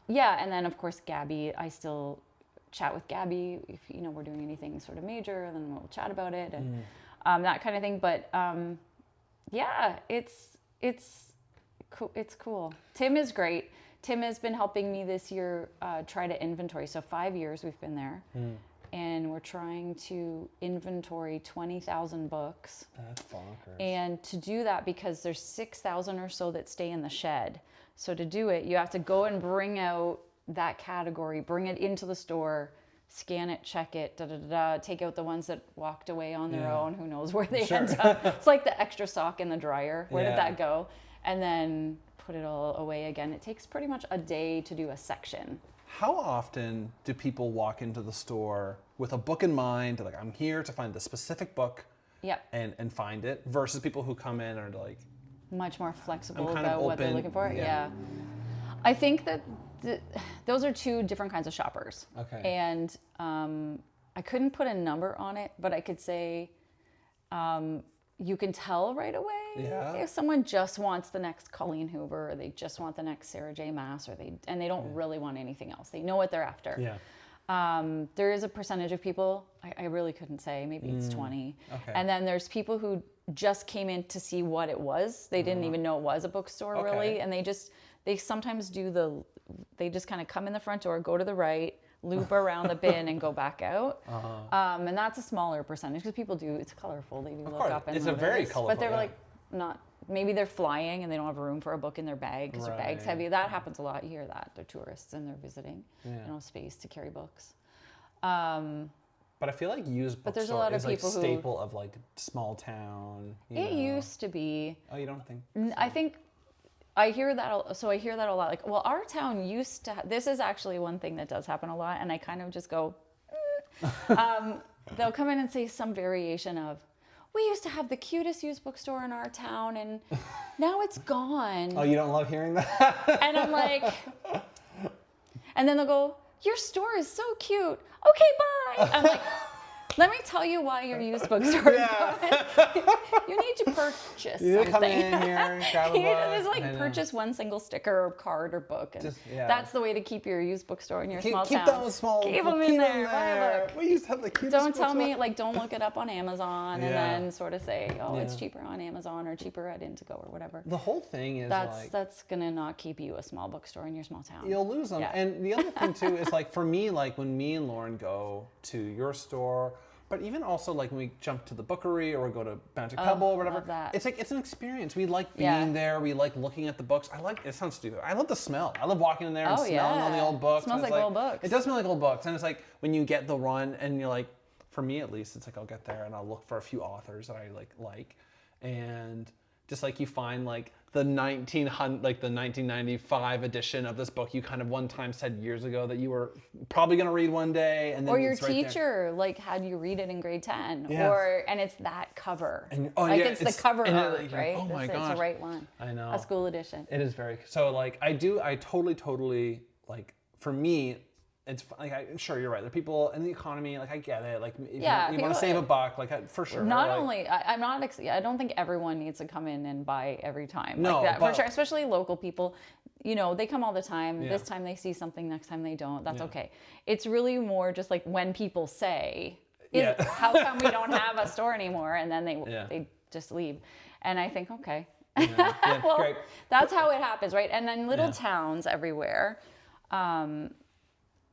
Yeah, and then, of course, Gabby, I still chat with Gabby. If, we're doing anything sort of major, then we'll chat about it and that kind of thing. But, yeah, it's cool. Tim is great. Tim has been helping me this year try to inventory. So 5 years we've been there. And we're trying to inventory 20,000 books. That's bonkers. And to do that, because there's 6,000 or so that stay in the shed. So to do it, you have to go and bring out that category, bring it into the store, scan it, check it, take out the ones that walked away on their own. Who knows where they end up. It's like the extra sock in the dryer. Where did that go? And then put it all away again. It takes pretty much a day to do a section. How often do people walk into the store with a book in mind, like I'm here to find the specific book and find it, versus people who come in and are like much more flexible kind of about what they're open, looking for? yeah. I think that those are two different kinds of shoppers. Okay. And I couldn't put a number on it, but I could say you can tell right away if someone just wants the next Colleen Hoover, or they just want the next Sarah J. Maas, or they don't really want anything else. They know what they're after. Yeah. There is a percentage of people, I really couldn't say, maybe it's 20. Okay. And then there's people who just came in to see what it was. They didn't even know it was a bookstore really. And they sometimes they just kind of come in the front door, go to the right, loop around the bin and go back out. And that's a smaller percentage because people it's colorful. They do look up and it's a very notice. colorful. But they're maybe they're flying and they don't have room for a book in their bag because their bag's heavy. That happens a lot. You hear that. They're tourists and they're visiting. Space to carry books. But I feel like used But there's a bookstore lot of is like people who- staple of like small town. It used to be. Oh, you don't think? I think I hear that. So I hear that a lot. Like, well, our town used to. This is actually one thing that does happen a lot, and I kind of just go. They'll come in and say some variation of, "We used to have the cutest used bookstore in our town, and now it's gone." Oh, you don't love hearing that? And I'm like, and then they'll go, "Your store is so cute. Okay, bye." I'm like, let me tell you why your used bookstore is gone. You need to purchase You need to something. come in here, grab a You need to book. just I know. purchase one single sticker or card or book. And that's the way to keep your used bookstore in your small keep town. those small. Keep them in there. Buy a book. We used to have the cutest. Don't tell bookstore. me, don't look it up on Amazon and then sort of say, oh, it's cheaper on Amazon or cheaper at Indigo or whatever. The whole thing is That's going to not keep you a small bookstore in your small town. You'll lose them. Yeah. And the other thing too is for me, when me and Lauren go to your store, but even also when we jump to the bookery or we go to Magic Pebble or whatever, love that. it's an experience. We like being there. We like looking at the books. It sounds stupid. I love the smell. I love walking in there and smelling all the old books. It smells like old books. It does smell like old books. And it's when you get the run and you're for me at least, it's I'll get there and I'll look for a few authors that I like. And just you find the 1995 edition of this book you kind of one time said years ago that you were probably going to read one day, and then or your it's right there. teacher had you read it in grade 10 Yeah. and it's that cover And, it's the cover and art, right? Oh my It's gosh. the right one. I know. A school edition. It is very so I totally for me it's I'm sure you're right. There are people in the economy, I get it. If you want to save a buck, for sure. Not only, I don't think everyone needs to come in and buy every time. No, that, but, for sure, especially local people. They come all the time. This time they see something, next time they don't. That's okay. It's really more just when people say, how come we don't have a store anymore? And then they just leave. And I think, okay. Well, great. That's how it happens, right? And then little towns everywhere.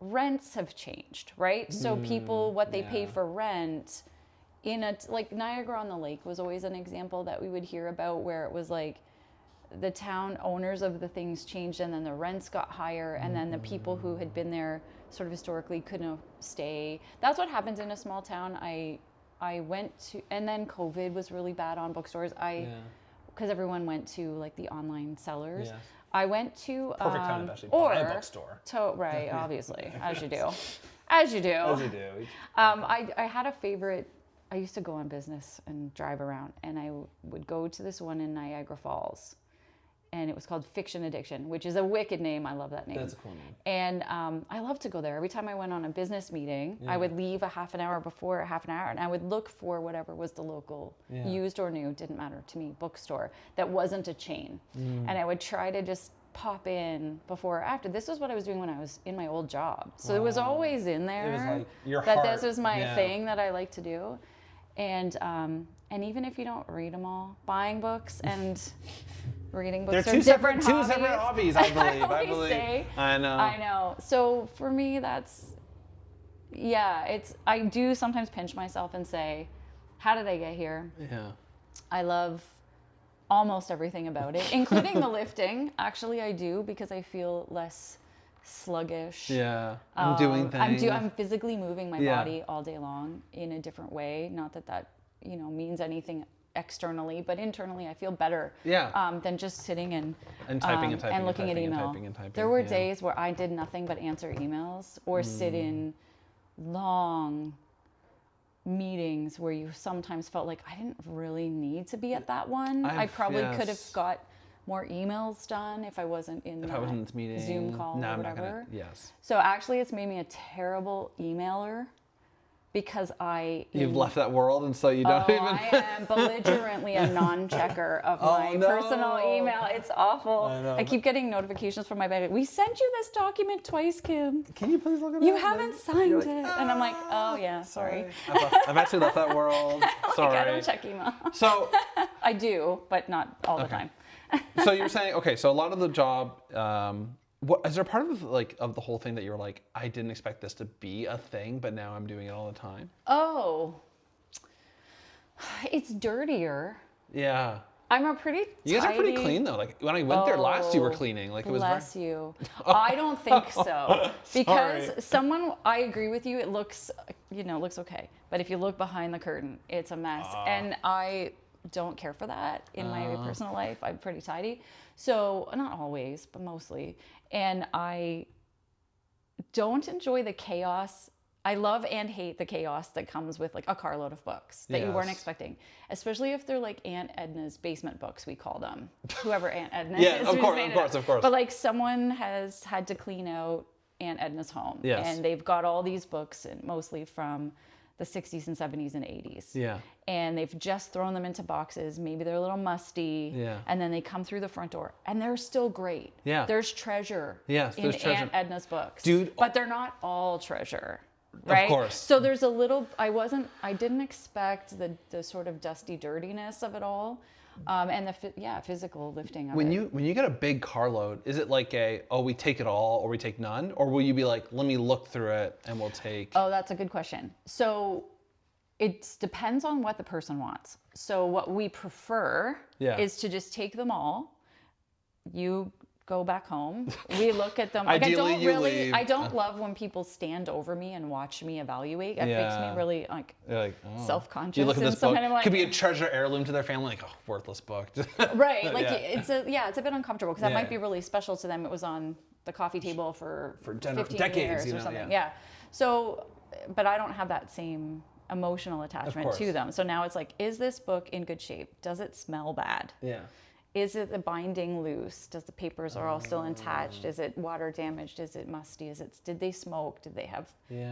Rents have changed, right? So people, what they pay for rent in Niagara on the Lake was always an example that we would hear about, where it was the town owners of the things changed and then the rents got higher and then the people who had been there sort of historically couldn't stay. That's what happens in a small town. I went to, and then COVID was really bad on bookstores. Because everyone went to the online sellers. Yeah. I went to perfect time to actually buy a bookstore. Obviously, as you do. As you do. As you do. I had a favorite I used to go on business and drive around, and I would go to this one in Niagara Falls, and it was called Fiction Addiction, which is a wicked name. I love that name. That's a cool name. And I love to go there. Every time I went on a business meeting, I would leave a half an hour before, and I would look for whatever was the local, used or new, didn't matter to me, bookstore that wasn't a chain. And I would try to just pop in before or after. This was what I was doing when I was in my old job. So it was always in there It was like your that heart. this was my thing that I like to do. And even if you don't read them all, buying books and reading books They're are two different separate hobbies, I believe. I always say. I know. I know. So for me, I do sometimes pinch myself and say, how did I get here? Yeah. I love almost everything about it, including the lifting. Actually, I do, because I feel less sluggish. Yeah. I'm doing things. I'm physically moving my body all day long in a different way. Not that means anything externally, but internally I feel better than just sitting and typing and looking at email. There were days where I did nothing but answer emails or sit in long meetings where you sometimes felt like I didn't really need to be at that one. I probably could have got more emails done if I wasn't in that meeting. Zoom call No, or I'm whatever. not gonna, yes. So actually it's made me a terrible emailer, because You've left that world, and so you don't even... I am belligerently a non-checker of my personal email. It's awful. I keep getting notifications from my bank. We sent you this document twice, Kim. Can you please look at it? You haven't signed it. And I'm like, oh yeah, sorry. I've actually left that world. Sorry. I don't check email. So I do, but not all the time. So you're saying, okay, so a lot of the job, what is there part of of the whole thing that you're like, I didn't expect this to be a thing, but now I'm doing it all the time? Oh, it's dirtier. Yeah. I'm a pretty You guys are pretty clean though. Like when I went there last, you were cleaning. Like it was. Bless you. I don't think so, because I agree with you. It looks, looks okay. But if you look behind the curtain, it's a mess, and I don't care for that in my personal life. I'm pretty tidy, so not always, but mostly. And I don't enjoy the chaos. I love and hate the chaos that comes with like a carload of books that you weren't expecting, especially if they're like Aunt Edna's basement books, we call them. Whoever Aunt Edna is. Yeah, of course. But like someone has had to clean out Aunt Edna's home, and they've got all these books, and mostly from the 60s and 70s and 80s. Yeah. And they've just thrown them into boxes. Maybe they're a little musty. Yeah. And then they come through the front door, and they're still great. Yeah. There's treasure Yes, in there's treasure. Aunt Edna's books. Dude. But they're not all treasure. Right? Of course. So there's a little, I didn't expect the sort of dusty dirtiness of it all. And the physical lifting of When it. you get a big carload, is it like we take it all or we take none? Or will you be like, let me look through it and we'll take... Oh, that's a good question. So it depends on what the person wants. So what we prefer is to just take them all. You go back home. We look at them. Like, Ideally, you leave. I don't love when people stand over me and watch me evaluate. It makes me really self-conscious. You look at this book. Like, could be a treasure heirloom to their family. Like, oh, worthless book. Right. Like it's a bit uncomfortable because that might be really special to them. It was on the coffee table for 15 decades, years or something. Yeah. So, but I don't have that same emotional attachment to them. So now it's like, is this book in good shape? Does it smell bad? Yeah. Is it the binding loose? Does the papers are all still attached? Is it water damaged? Is it musty? Did they smoke? Did they have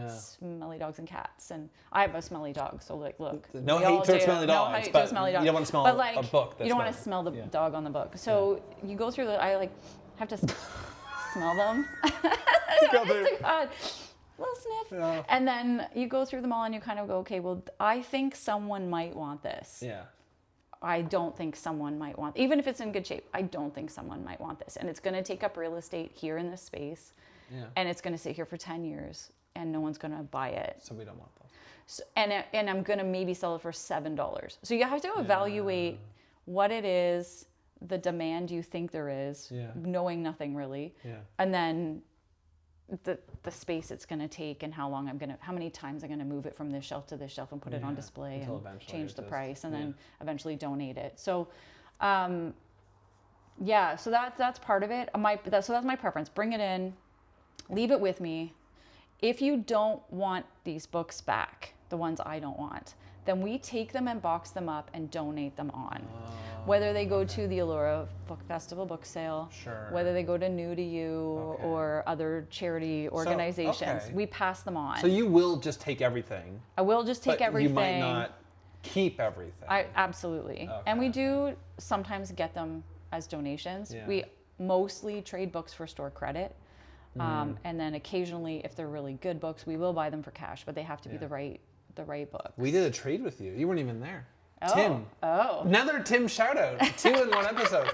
smelly dogs and cats? And I have a smelly dog, so like, look. No hate towards smelly dogs, no hate but to smelly dogs. you don't want to smell a book. You don't want to smell the dog on the book. So you go through I have to smell them. Honest to God. Little sniff. Yeah. And then you go through them all and you kind of go, okay, well, I think someone might want this. Yeah. I don't think someone might want, even if it's in good shape, I don't think someone might want this. And it's going to take up real estate here in this space. Yeah. And it's going to sit here for 10 years and no one's going to buy it. So we don't want those. So, and I'm going to maybe sell it for $7. So you have to evaluate what it is, the demand you think there is, knowing nothing really. Yeah. And then the space it's going to take and how many times I'm going to move it from this shelf to this shelf and put it on display and change the price and then eventually donate it. So, so that's part of it. So that's my preference. Bring it in, leave it with me. If you don't want these books back, the ones I don't want, then we take them and box them up and donate them on. Whether they go to the Elora Book Festival book sale, Sure. whether they go to New to You or other charity organizations, okay. we pass them on. So you will just take everything. I will just take but everything. You might not keep everything. Absolutely. And we do sometimes get them as donations. Yeah. We mostly trade books for store credit. And then occasionally, if they're really good books, we will buy them for cash, but they have to be the right books. We did a trade with you. You weren't even there. Oh. Tim. Oh. Another Tim shout out. 2 in one episode.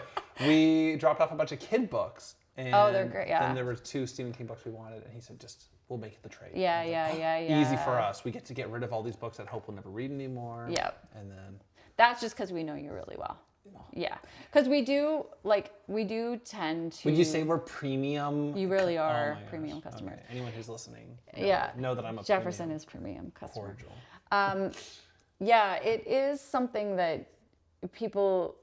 We dropped off a bunch of kid books. And they're great, yeah. then there were 2 Stephen King books we wanted, and he said, we'll make it the trade. Yeah, yeah. Easy for us. We get to get rid of all these books that hope we'll never read anymore. Yep. And then... That's just because we know you really well. Yeah. Because we do tend to... Would you say we're premium? You really are Oh my premium gosh. customers. Okay. Anyone who's listening, know that I'm a Jefferson premium is premium customer. cordial. Yeah, it is something that people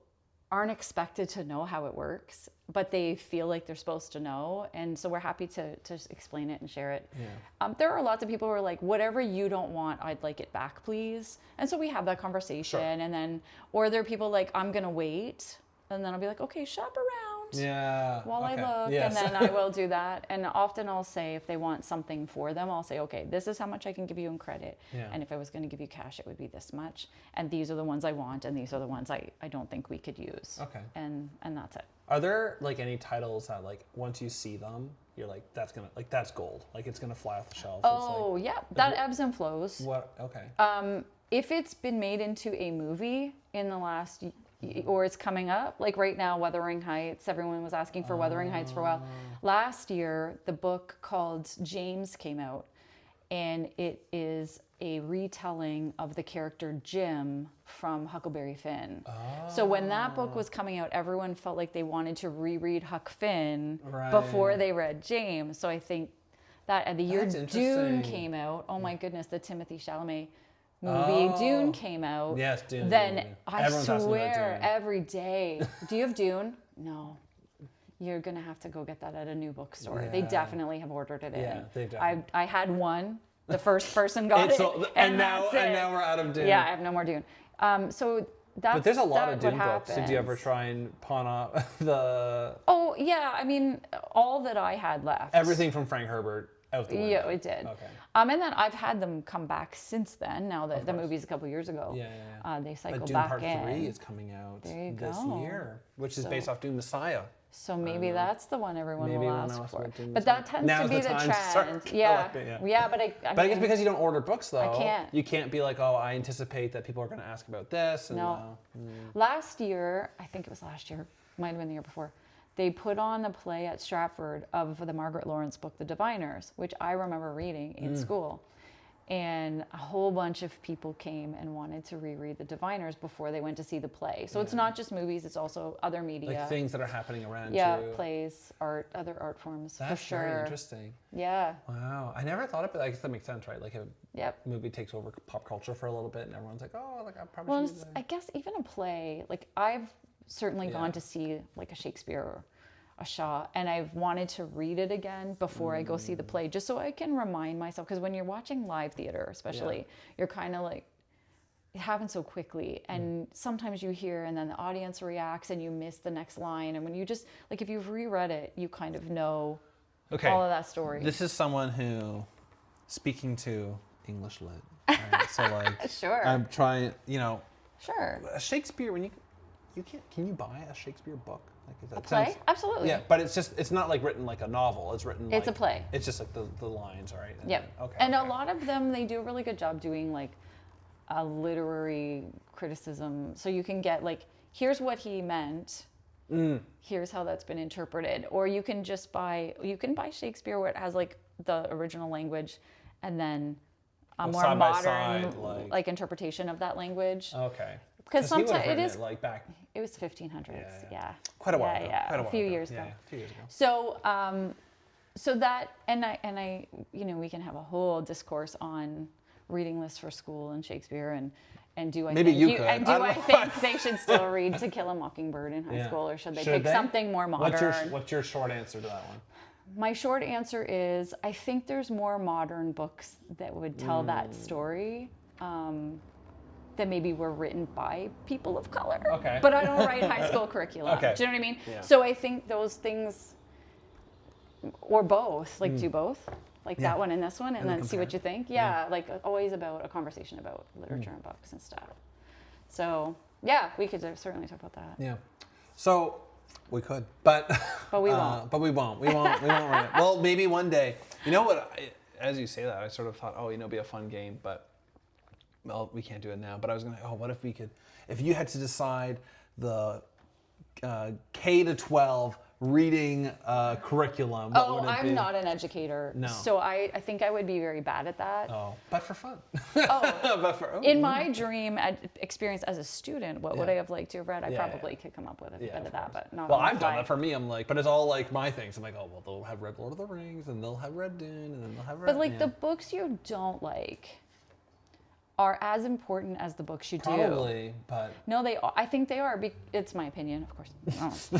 aren't expected to know how it works, but they feel like they're supposed to know. And so we're happy to explain it and share it. Yeah. There are lots of people who are like, whatever you don't want, I'd like it back, please. And so we have that conversation. Sure. And then, or there are people like, I'm going to wait. And then I'll be like, okay, shop around. Yeah. While okay. I look, Yes. and then I will do that. And often I'll say, if they want something for them, I'll say, okay, this is how much I can give you in credit. Yeah. And if I was going to give you cash, it would be this much. And these are the ones I want, and these are the ones I don't think we could use. Okay. And that's it. Are there like any titles that like once you see them, you're like that's gold, like it's gonna fly off the shelf? Oh, yeah, that ebbs and flows. What? Okay. If it's been made into a movie in the last or it's coming up, like right now, Wuthering Heights, everyone was asking for Wuthering Heights for a while. Last year, the book called James came out, and it is a retelling of the character Jim from Huckleberry Finn. So when that book was coming out, everyone felt like they wanted to reread Huck Finn before they read James. So I think that the year Dune came out, oh my goodness, the Timothy Chalamet movie Dune came out. Yes, Dune. Then I Everyone's asking about swear Dune. every day, do you have Dune? No. You're going to have to go get that at a new bookstore. They definitely have ordered it in. Yeah, they definitely. I had one. The first person got it. And now we're out of Dune. Yeah, I have no more Dune. So that's But there's a lot of what Dune books. Did you ever happens. try and pawn off the Oh, yeah. I mean, all that I had left. everything from Frank Herbert out the window? Yeah, it did. Okay. And then I've had them come back since then. Now that the movie's a couple years ago, Yeah. they But cycle Dune back Part in. 3 is coming out There you this go. year, which is based off Dune Messiah. So maybe that's the one everyone Maybe will everyone ask else for. will do But this that tends Now's to be the the time to start trend. Yeah. collecting, Yeah, but But I guess because you don't order books, though, I can't. you can't be like, oh, I anticipate that people are going to ask about this. And, No. Last year, I think it was last year, might have been the year before, they put on a play at Stratford of the Margaret Lawrence book, The Diviners, which I remember reading in school. And a whole bunch of people came and wanted to reread The Diviners before they went to see the play. So it's not just movies, it's also other media. like things that are happening around Yeah, you. plays, art, other art forms, That's for sure. very interesting. Yeah. Wow. I never thought of it. I guess that makes sense, right? Like a Yep. movie takes over pop culture for a little bit and everyone's like, oh, like I probably Well, should do that. I guess even a play, like I've certainly gone to see like a Shakespeare or a Shaw, and I've wanted to read it again before I go see the play, just so I can remind myself, because when you're watching live theater, especially, you're kind of like, it happens so quickly, and sometimes you hear and then the audience reacts and you miss the next line, and when you just, like if you've reread it, you kind of know all of that story. This is someone who, speaking to English lit, right? So like, Sure. I'm trying, Sure. Shakespeare, when you can't, can you buy a Shakespeare book? Like, is that Play? sense? Absolutely. Yeah, but it's not like written like a novel. It's written It's like, a play. It's just like the lines, right? And Yep. then- okay. And okay. a lot of them, they do a really good job doing like a literary criticism. So you can get like, here's what he meant. Here's how that's been interpreted. Or you can buy Shakespeare where it has like the original language and then a more side by modern side, like interpretation of that language. Okay. Because he would've sometimes it written is, like back it was 1500s. Yeah. quite a while ago. Yeah. Quite A few ago. years ago. Yeah, a few years ago. So, so that, and I, we can have a whole discourse on reading lists for school and Shakespeare and do I Maybe think, you could. and do I don't I know. think they should still read To Kill a Mockingbird in high Yeah. school, or should they Should pick something more modern? What's your short answer to that one? My short answer is I think there's more modern books that would tell that story. that maybe were written by people of color. Okay. But I don't write high school curriculum. Okay. Do you know what I mean? Yeah. So I think those things, or both, like do both, like Yeah. that one and this one, and then then see compare. what you think. Yeah, like always about a conversation about literature and books and stuff. So yeah, we could certainly talk about that. Yeah. So we could, but But we won't. But we won't. We won't write it. Well, maybe one day. You know what? As you say that, I sort of thought, oh, it'd be a fun game, but well, we can't do it now. But I was gonna. Oh, what if we could? If you had to decide the K to 12 reading curriculum, what would it be? I'm not an educator, No. so I think I would be very bad at that. Oh, but for fun. Oh. But for, In my dream experience as a student, what would Yeah. I have liked to have read? I Yeah, probably could come up with a bit of of that, course. but not Well, on the I've done fly. that for me. I'm like, but it's all like my things. I'm like, oh, well, they'll have read Lord of the Rings, and they'll have read Dune, and then they'll have read. But like yeah. the books you don't like are as important as the books you do. Probably, but No, they are. I think they are. It's my opinion, of course.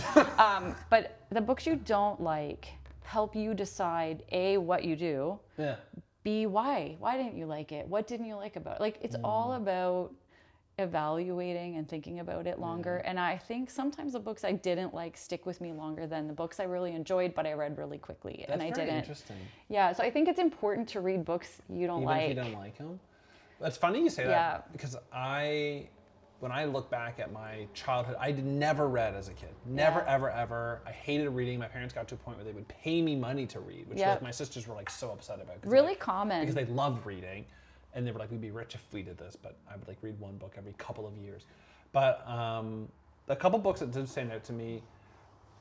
But the books you don't like help you decide A, what you do, yeah. B, why. Why didn't you like it? What didn't you like about it? Like, it's all about evaluating and thinking about it longer. And I think sometimes the books I didn't like stick with me longer than the books I really enjoyed, but I read really quickly. That's and I very didn't. interesting. Yeah, so I think it's important to read books you don't Even like. if you don't like them. It's funny you say Yeah. that because when I look back at my childhood, I never read as a kid. Never, Yeah. ever, ever. I hated reading. My parents got to a point where they would pay me money to read, which Yep. like, my sisters were like so upset about. 'Cause Really like, common. because they loved reading, and they were like, we'd be rich if we did this. But I would like read one book every couple of years. But a couple books that did stand out to me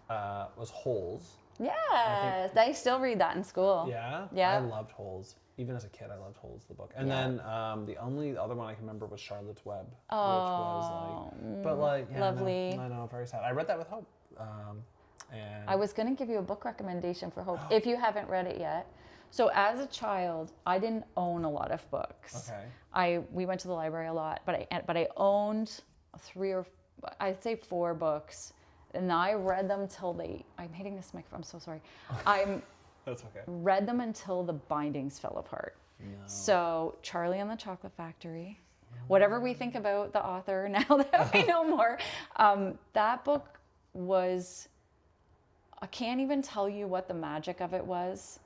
was Holes. Yeah, they still read that in school. Yeah, Yeah. I loved Holes. Even as a kid, I loved Holes, the book. And Yeah. then the only other one I can remember was Charlotte's Web, which Oh, was like, but like, yeah, lovely. I know, very sad. I read that with Hope. And I was going to give you a book recommendation for Hope if you haven't read it yet. So as a child, I didn't own a lot of books. Okay. We went to the library a lot, but I owned I'd say 4 books, and I read them till I'm hitting this microphone. I'm so sorry. That's okay. Read them until the bindings fell apart. No. So Charlie and the Chocolate Factory, whatever we think about the author now that we know more, that book was, I can't even tell you what the magic of it was,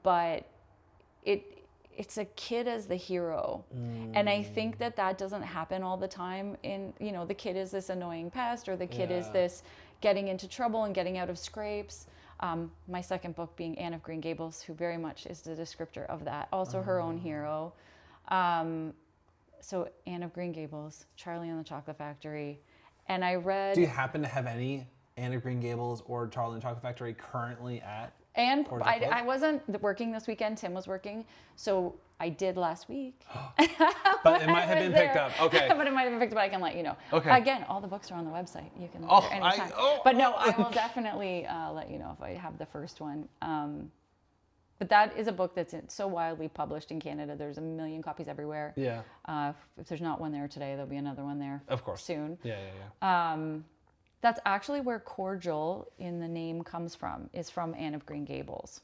but it's a kid as the hero. And I think that doesn't happen all the time the kid is this annoying pest, or the kid is Yeah. this getting into trouble and getting out of scrapes. My second book being Anne of Green Gables, who very much is the descriptor of that. Also her own hero. So Anne of Green Gables, Charlie and the Chocolate Factory. And I read... Do you happen to have any Anne of Green Gables or Charlie and the Chocolate Factory currently at? And Cordial Clove? I wasn't working this weekend. Tim was working. So I did last week. But it might have been picked up. Okay. But it might have been picked up. I can let you know. Okay. Again, all the books are on the website. You can look there anytime. But no, I will definitely let you know if I have the first one. But that is a book that's so widely published in Canada. There's a million copies everywhere. Yeah. If there's not one there today, there'll be another one there. Of course. Soon. Yeah. That's actually where cordial in the name comes from, is from Anne of Green Gables.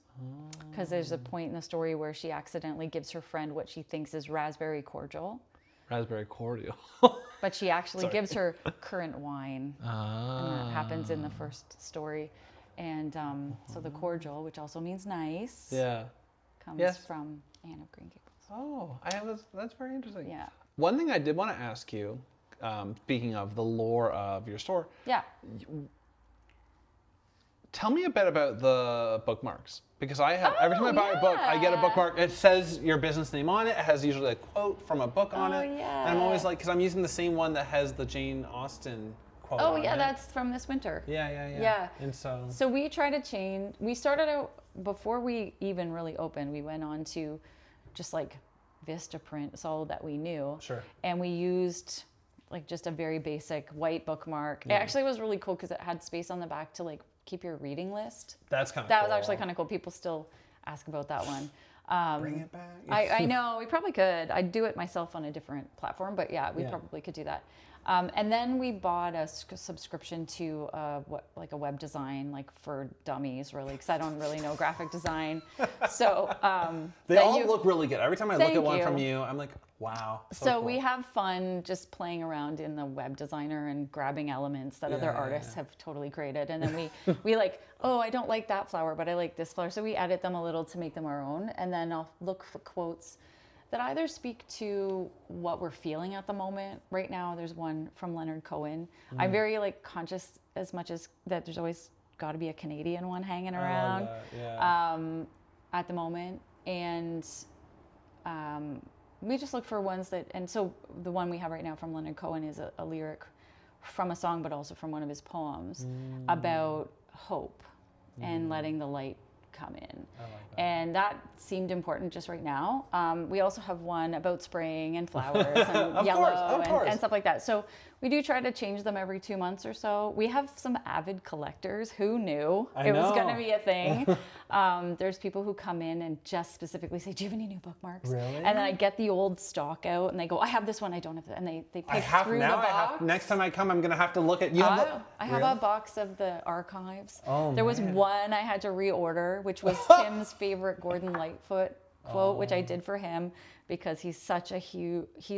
Because there's a point in the story where she accidentally gives her friend what she thinks is raspberry cordial, Raspberry cordial. but she actually gives her currant wine. And that happens in the first story. And so the cordial, which also means nice, Yeah. comes from Anne of Green Gables. Oh, that's very interesting. Yeah. One thing I did want to ask you, speaking of the lore of your store, Yeah. tell me a bit about the bookmarks. Because I have, every time I buy a book, I get a bookmark. It says your business name on it. It has usually a quote from a book on it. Yeah. And I'm always like, because I'm using the same one that has the Jane Austen quote Oh, on yeah, it. that's from this winter. Yeah. Yeah. And so... So we try to change. We started out, before we even really opened, we went on to just like Vistaprint. It's all that we knew. Sure. And we used like just a very basic white bookmark. It actually was really cool because it had space on the back to like keep your reading list. That's kind of That cool. was actually kind of cool. People still ask about that one. Bring it back. I know, we probably could. I'd do it myself on a different platform, but yeah, we probably could do that. And then we bought a subscription to like a web design, like for dummies, really, because I don't really know graphic design. So They all look really good. Every time I look Thank at one you. from you, I'm like, wow. So cool. we have fun just playing around in the web designer and grabbing elements that other artists have totally created. And then we like, oh, I don't like that flower, but I like this flower. So we edit them a little to make them our own. And then I'll look for quotes that either speak to what we're feeling at the moment. Right now, there's one from Leonard Cohen. I'm very like conscious as much as that there's always got to be a Canadian one hanging around at the moment. And we just look for ones that, and so the one we have right now from Leonard Cohen is a lyric from a song, but also from one of his poems about hope and letting the light come in. I like that. And that seemed important just right now. We also have one about spring and flowers and yellow and stuff like that. So we do try to change them every 2 months or so. We have some avid collectors. Who knew it was going to be a thing? There's people who come in and just specifically say, do you have any new bookmarks? Really? And then I get the old stock out and they go, I have this one, I don't have that. And they pick through the box. Next time I come, I'm going to have to look at you. I have a box of the archives. Oh, there was man. one I had to reorder, which was Tim's favorite Gordon Lightfoot quote, which I did for him because he's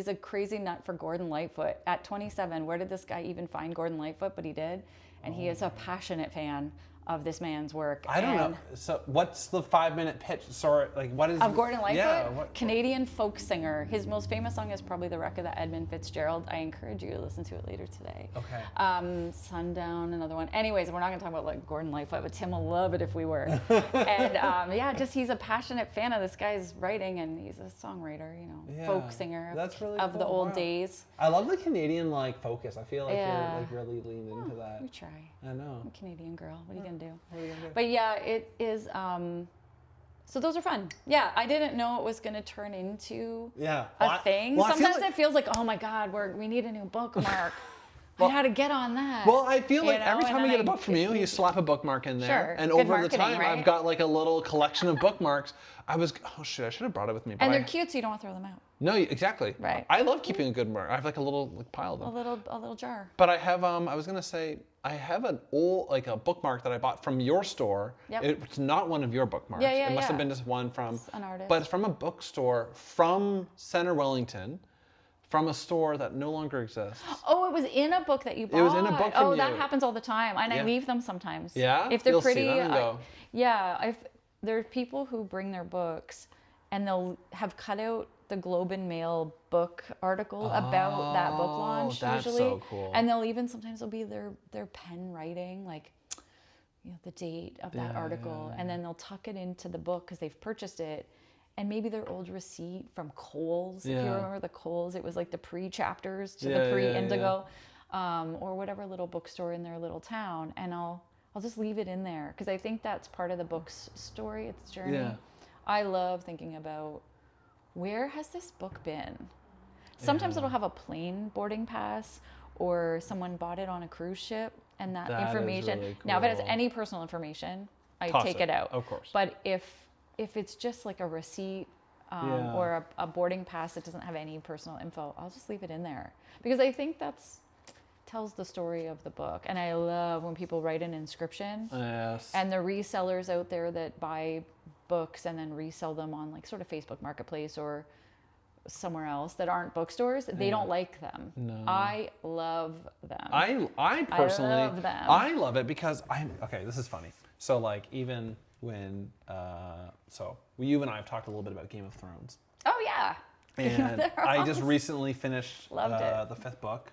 a crazy nut for Gordon Lightfoot. At 27, where did this guy even find Gordon Lightfoot? But he did. And he is a passionate fan of this man's work. I don't know. So what's the 5-minute pitch? Sorry, like what is Of Gordon Lightfoot? Yeah, Canadian folk singer. His most famous song is probably The Wreck of the Edmund Fitzgerald. I encourage you to listen to it later today. Okay. Sundown, another one. Anyways, we're not going to talk about like Gordon Lightfoot, but Tim will love it if we were. And he's a passionate fan of this guy's writing, and he's a songwriter, folk singer That's really of cool. the old Wow. days. I love the Canadian like focus. I feel like you're like really leaned into that. We try. I know. I'm a Canadian girl. What are you going to do? What are you gonna do? But yeah, it is. So those are fun. Yeah, I didn't know it was going to turn into a thing. Well, Sometimes it feels like, oh my God, we need a new bookmark. I had to get on that. Well, I feel like You every know, time and we then get a book from you, you slap a bookmark in there. Sure, And good over the marketing, time, right? I've got like a little collection of bookmarks. I should have brought it with me. But And they're cute, so you don't want to throw them out. No, exactly. Right. I love keeping a good mark. I have like a little pile of them. A little jar. But I have, I was gonna say, I have an old, like a bookmark that I bought from your store. Yep. It's not one of your bookmarks. Yeah, it must have been just one from, It's an artist. but it's from a bookstore from Center Wellington, from a store that no longer exists. Oh, it was in a book that you bought. It was in a book from Oh, that you. happens all the time, and Yeah. I leave them sometimes. Yeah? If they're You'll see pretty. them and go. Yeah, there are people who bring their books, and they'll have cut out the Globe and Mail book article about that book launch that's usually. so cool. And sometimes it'll be their pen writing, like the date of that article, and then they'll tuck it into the book because they've purchased it. And maybe their old receipt from Kohl's, if you Yeah. remember the Kohl's, it was like the pre-chapters to Yeah, the yeah, pre-Indigo, or whatever little bookstore in their little town. And I'll just leave it in there because I think that's part of the book's story, its journey. Yeah. I love thinking about where has this book been? Sometimes it'll have a plane boarding pass or someone bought it on a cruise ship and that That is information. really Now, if it has cool. any personal information, I Toss take it, it out. of course. But if it's just like a receipt Yeah. or a boarding pass that doesn't have any personal info, I'll just leave it in there because I think tells the story of the book. And I love when people write an inscription. Yes. And the resellers out there that buy books and then resell them on like sort of Facebook Marketplace or somewhere else that aren't bookstores, they don't like them. No. I love them. I personally, love them. I love it because okay, this is funny. So like even when, you and I have talked a little bit about Game of Thrones. Oh yeah. And I just recently finished Loved it. the 5th book,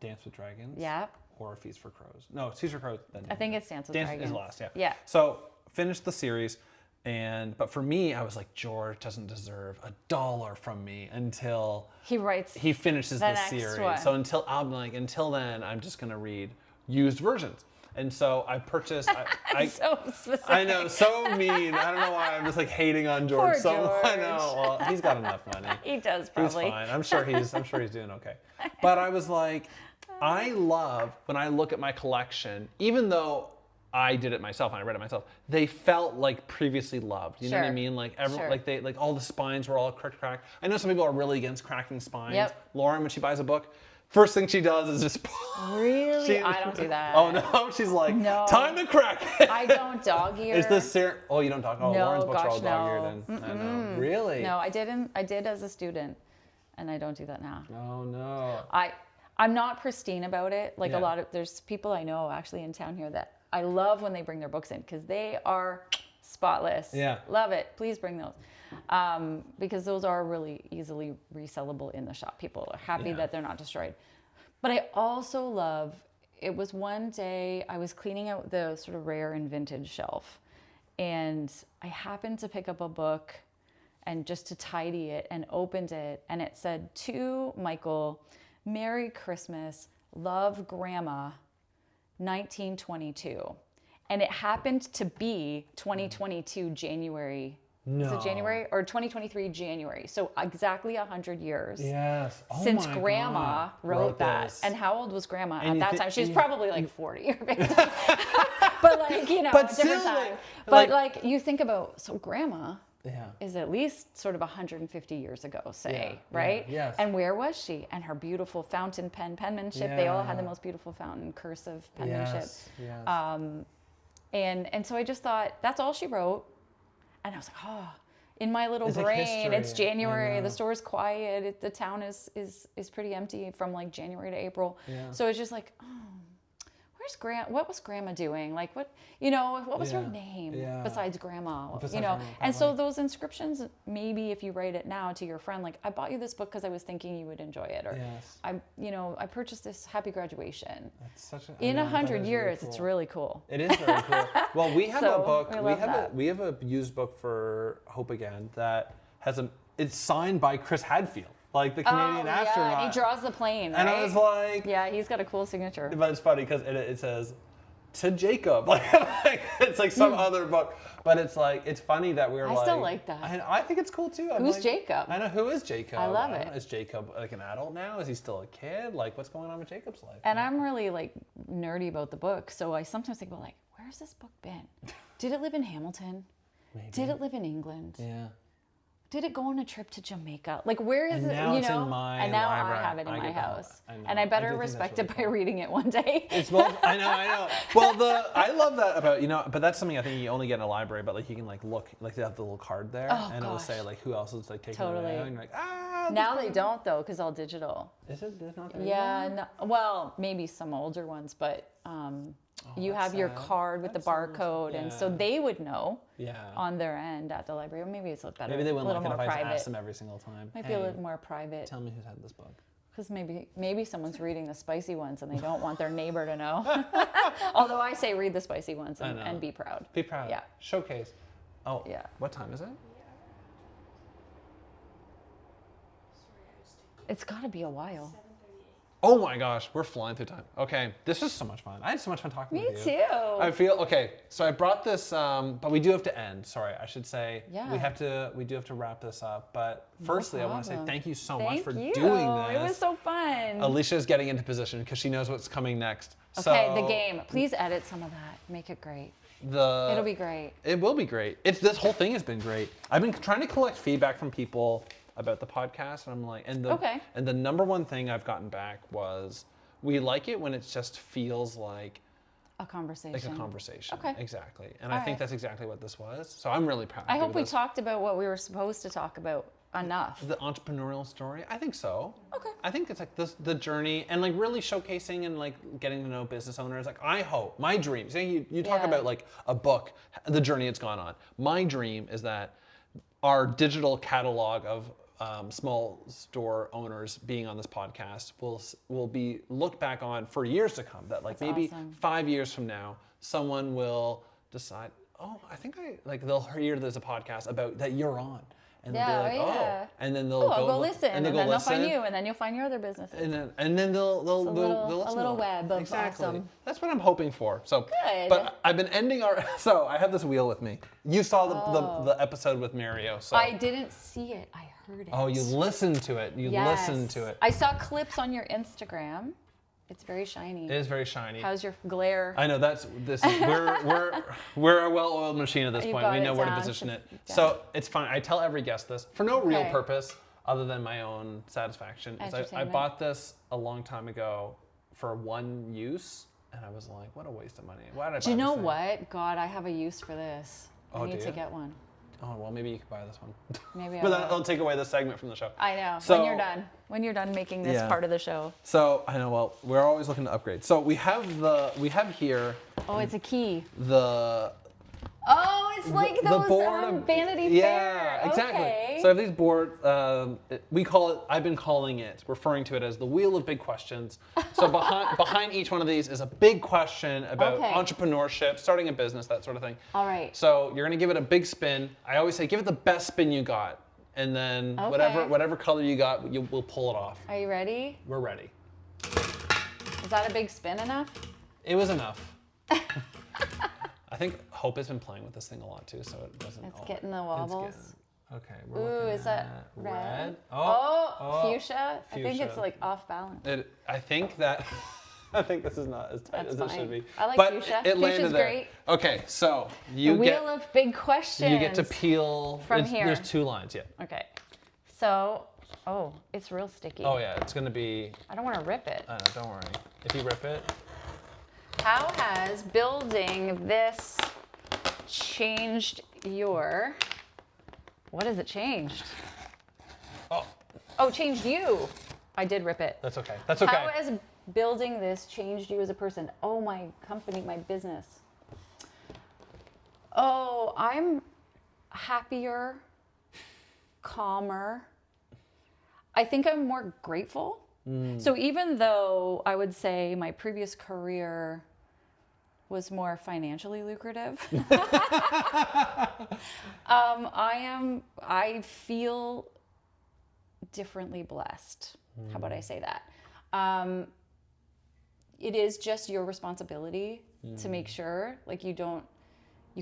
Dance with Dragons. Yeah. Or Feast for Crows. No, Feast for Crows. Then I think it's Dance with Dragons. is last, yeah. Yeah. So finished the series, but for me, I was like, George doesn't deserve $1 from me until He finishes the the next series. one. So until then, I'm just gonna read used versions. And so I purchased. so specific. I know, so mean. I don't know why I'm just like hating on George. Poor So I George. know. Well, he's got enough money. He does He's probably. fine. I'm sure he's doing okay. But I was like, I love when I look at my collection, even though I did it myself and I read it myself, they felt like previously loved. You know what I Sure. mean? Like Sure. like all the spines were all cracked. I know some people are really against cracking spines. Yep. Lauren, when she buys a book, first thing she does is just Really? I don't do that. Oh no, she's like, No. time to crack it. I don't dog ear. Is this oh, you don't dog? Oh, No, Lauren's books are all gosh, dog eared. no. I know. Really? No, I didn't. I did as a student, and I don't do that now. Oh no. I'm not pristine about it. Like Yeah. there's people I know actually in town here that I love when they bring their books in because they are spotless. Yeah. Love it. Please bring those. Because those are really easily resellable in the shop. People are happy Yeah. that they're not destroyed. But I also love, it was one day I was cleaning out the sort of rare and vintage shelf, and I happened to pick up a book and just to tidy it and opened it, and it said, "To Michael, Merry Christmas, love Grandma, 1922." And it happened to be 2022 January. No. Is it January or 2023 January? So exactly 100 years Yes. Oh since my Grandma God. wrote that. this. And how old was Grandma And at you that thi- time? She was and- probably like 40 or 50. But like, you know, But a different still, time. like- But like you think about, so Grandma Yeah. is at least sort of 150 years ago, say, Yeah, right? yeah, yes. And where was she? And her beautiful fountain pen penmanship. They all had the Yeah. most beautiful fountain cursive penmanship. Yes. And so I just thought, that's all she wrote. And I was like, oh, in my little It's like brain, it's history. I January, know. the store's quiet, the town is pretty empty from like January to April. Yeah. So it's just like, oh, what was Grandma doing? Like what was her Yeah. name Yeah. besides Grandma? Besides you know, Grandma, and so probably. those inscriptions, maybe if you write it now to your friend, like I bought you this book because I was thinking you would enjoy it, or Yes. I purchased this, happy graduation. That's such a, In I know, 100 that is years, really it's cool. really cool. It is very cool. Well, we have So, a book. I We love have that. we have a used book for Hope Again that has it's signed by Chris Hadfield, like the Canadian astronaut. Yeah, and he draws the plane, right? And I was like, yeah, he's got a cool signature. but it's funny because it says to Jacob, like it's like some other book, but it's like it's funny that we're I like. still like that. I think it's cool too. I'm Who's like, Jacob? I know who is Jacob. I love don't it. know. Is Jacob like an adult now? Is he still a kid? Like what's going on with Jacob's life? And I'm really like nerdy about the book, so I sometimes think about like, where's this book been? Did it live in Hamilton? Maybe. Did it live in England? Yeah. Did it go on a trip to Jamaica? Like where is And it? now You it's in know? my and now library. I have it in I my get that. house, I know. and I I better do think that's respect really it by cool. reading it one day. It's both. I know. Well, I love that about but that's something I think you only get in a library. But like you can like look, like they have the little card there, Oh, and it'll gosh. say like who else is like taking Totally. it out, and you're like this Now they person- don't though, because all digital. Is it? There's not. There Yeah, anymore? no, well, maybe some older ones, but you that's have your sad. card with the That's sad. barcode, and so Yeah. they would know Yeah. on their end at the library. Or maybe it's a better, Maybe they a wouldn't little like it more if I private. asked them every single time. Might hey, be a little more private, Tell me who's had this book. because maybe someone's reading the spicy ones and they don't want their neighbor to know. Although I say read the spicy ones I know. and be proud. Be proud. Yeah. Showcase. Oh. Yeah. What time is it? It's got to be a while. Oh my gosh, we're flying through time. Okay, this was so much fun. I had so much fun talking Me with you. too. I feel okay. So I brought this, but we do have to end. Sorry, I should say. Yeah. We do have to wrap this up. But firstly, I want to say problem. thank you so much for Thank you. doing this. It was so fun. Alicia's getting into position because she knows what's coming next. Okay, So the game. Please edit some of that. Make it great. The It'll be great. It will be great. This whole thing has been great. I've been trying to collect feedback from people about the podcast, and I'm like, and the number one thing I've gotten back was we like it when it just feels like A conversation. a conversation. Okay. Exactly. And All I think right. that's exactly what this was. So I'm really proud. I hope with we this. talked about what we were supposed to talk about enough. The entrepreneurial story. I think so. Okay. I think it's like the journey and like really showcasing and like getting to know business owners. Like I hope my dream. Saying you talk Yeah. about like a book, the journey it's gone on. My dream is that our digital catalog of small store owners being on this podcast will be looked back on for years to come. That like That's maybe awesome. 5 years from now, someone will decide, oh, I think they'll hear there's a podcast about that you're on. And they'll Yeah, be like, yeah. oh, and then they'll Oh, I'll go listen, and they'll then go they'll find listen. you, and then you'll find your other businesses. And then they'll It's a little- they'll a listen little to it. web of exactly. awesome. That's what I'm hoping for. So Good. But I've been ending our. So I have this wheel with me. You saw the episode with Mario. So I didn't see it. I heard it. oh, you listened to it. You Yes. listened to it. I saw clips on your Instagram. It's very shiny. It is very shiny. How's your glare? I know we're a well-oiled machine at this You've point. got We it know where to down position to- it. yeah. So it's fine. I tell every guest this for no real Okay. purpose other than my own satisfaction. I Entertainment. bought this a long time ago for one use, and I was like, what a waste of money. Why did I buy Do you this know thing? what? God, I have a use for this. Oh, I need do to you? get one. Oh, well, maybe you could buy this one. Maybe I But will. that'll take away the segment from the show. I know. So- when you're done. When you're done making this Yeah. part of the show. So I know. Well, we're always looking to upgrade. So we have here Oh, it's a key. the Oh, it's like the those board of Vanity yeah, Fair. exactly. Okay. So I have these boards. We call it. I've been calling it, referring to it as the wheel of big questions. So behind each one of these is a big question about Okay. entrepreneurship, starting a business, that sort of thing. All right. So you're gonna give it a big spin. I always say, give it the best spin you got, and then Okay. whatever color you got, we'll pull it off. Are you ready? We're ready. Is that a big spin enough? It was enough. I think Hope has been playing with this thing a lot too, so it doesn't. It's getting the wobbles. Okay. We're Ooh, looking is that at red? Oh, Oh, fuchsia. I think it's fuchsia. like off balance. I think that. I think this is not as tight That's as it fine. should be. I like but fuchsia. It landed Fuchsia's there. great. Okay, so The you wheel of big questions. you get to peel From it's- here. There's 2 lines, yeah. Okay. So, oh, it's real sticky. Oh yeah, it's gonna be. I don't want to rip it. Don't worry. If you rip it, How has building this changed your... What has it changed? Oh, changed you. I did rip it. that's okay. That's okay. How has building this changed you as a person? Oh, my company, my business. Oh, I'm happier, calmer. I think I'm more grateful. So even though I would say my previous career was more financially lucrative, I feel differently blessed. How about I say that? It is just your responsibility to make sure, like you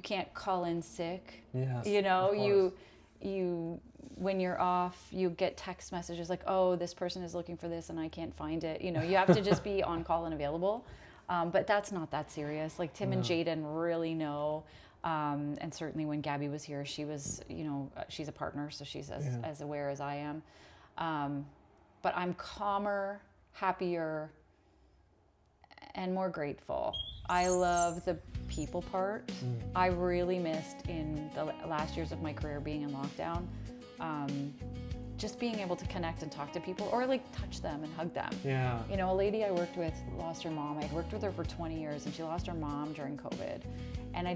can't call in sick. Yes, You know, of course. you when you're off, you get text messages like, oh, this person is looking for this and I can't find it. You know, you have to just be on call and available. But that's not that serious. Like Tim and Jaden really know. And certainly when Gabby was here, she was, you know, she's a partner, so she's as aware as I am. But I'm calmer, happier, and more grateful. I love the people part. I really missed in the last years of my career being in lockdown, just being able to connect and talk to people or like touch them and hug them. Yeah. You know, a lady I worked with lost her mom. I'd worked with her for 20 years and she lost her mom during COVID. And I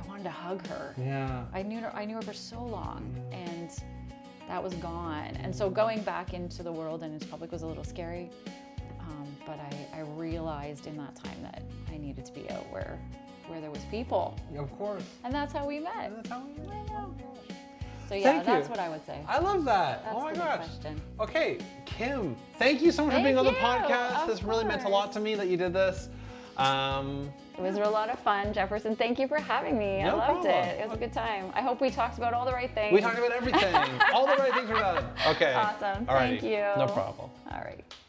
wanted to hug her. Yeah. I knew her for so long and that was gone. And so going back into the world and into public was a little scary. But I realized in that time that I needed to be out where there was people. Of course. And that's how we met. That's how we met. Oh my gosh. So yeah, Thank that's you. what I would say. I love that. That's Oh my the big gosh. question. Okay, Kim, thank you so much for Thank being on the you. podcast. Of This really meant a lot course. to me that you did this. It was a lot of fun, Jefferson. Thank you for having me. I No loved problem. it. It was a good time. I hope we talked about all the right things. We talked about everything. All the right things were done. Okay. Awesome. Alrighty. Thank you. No problem. All right.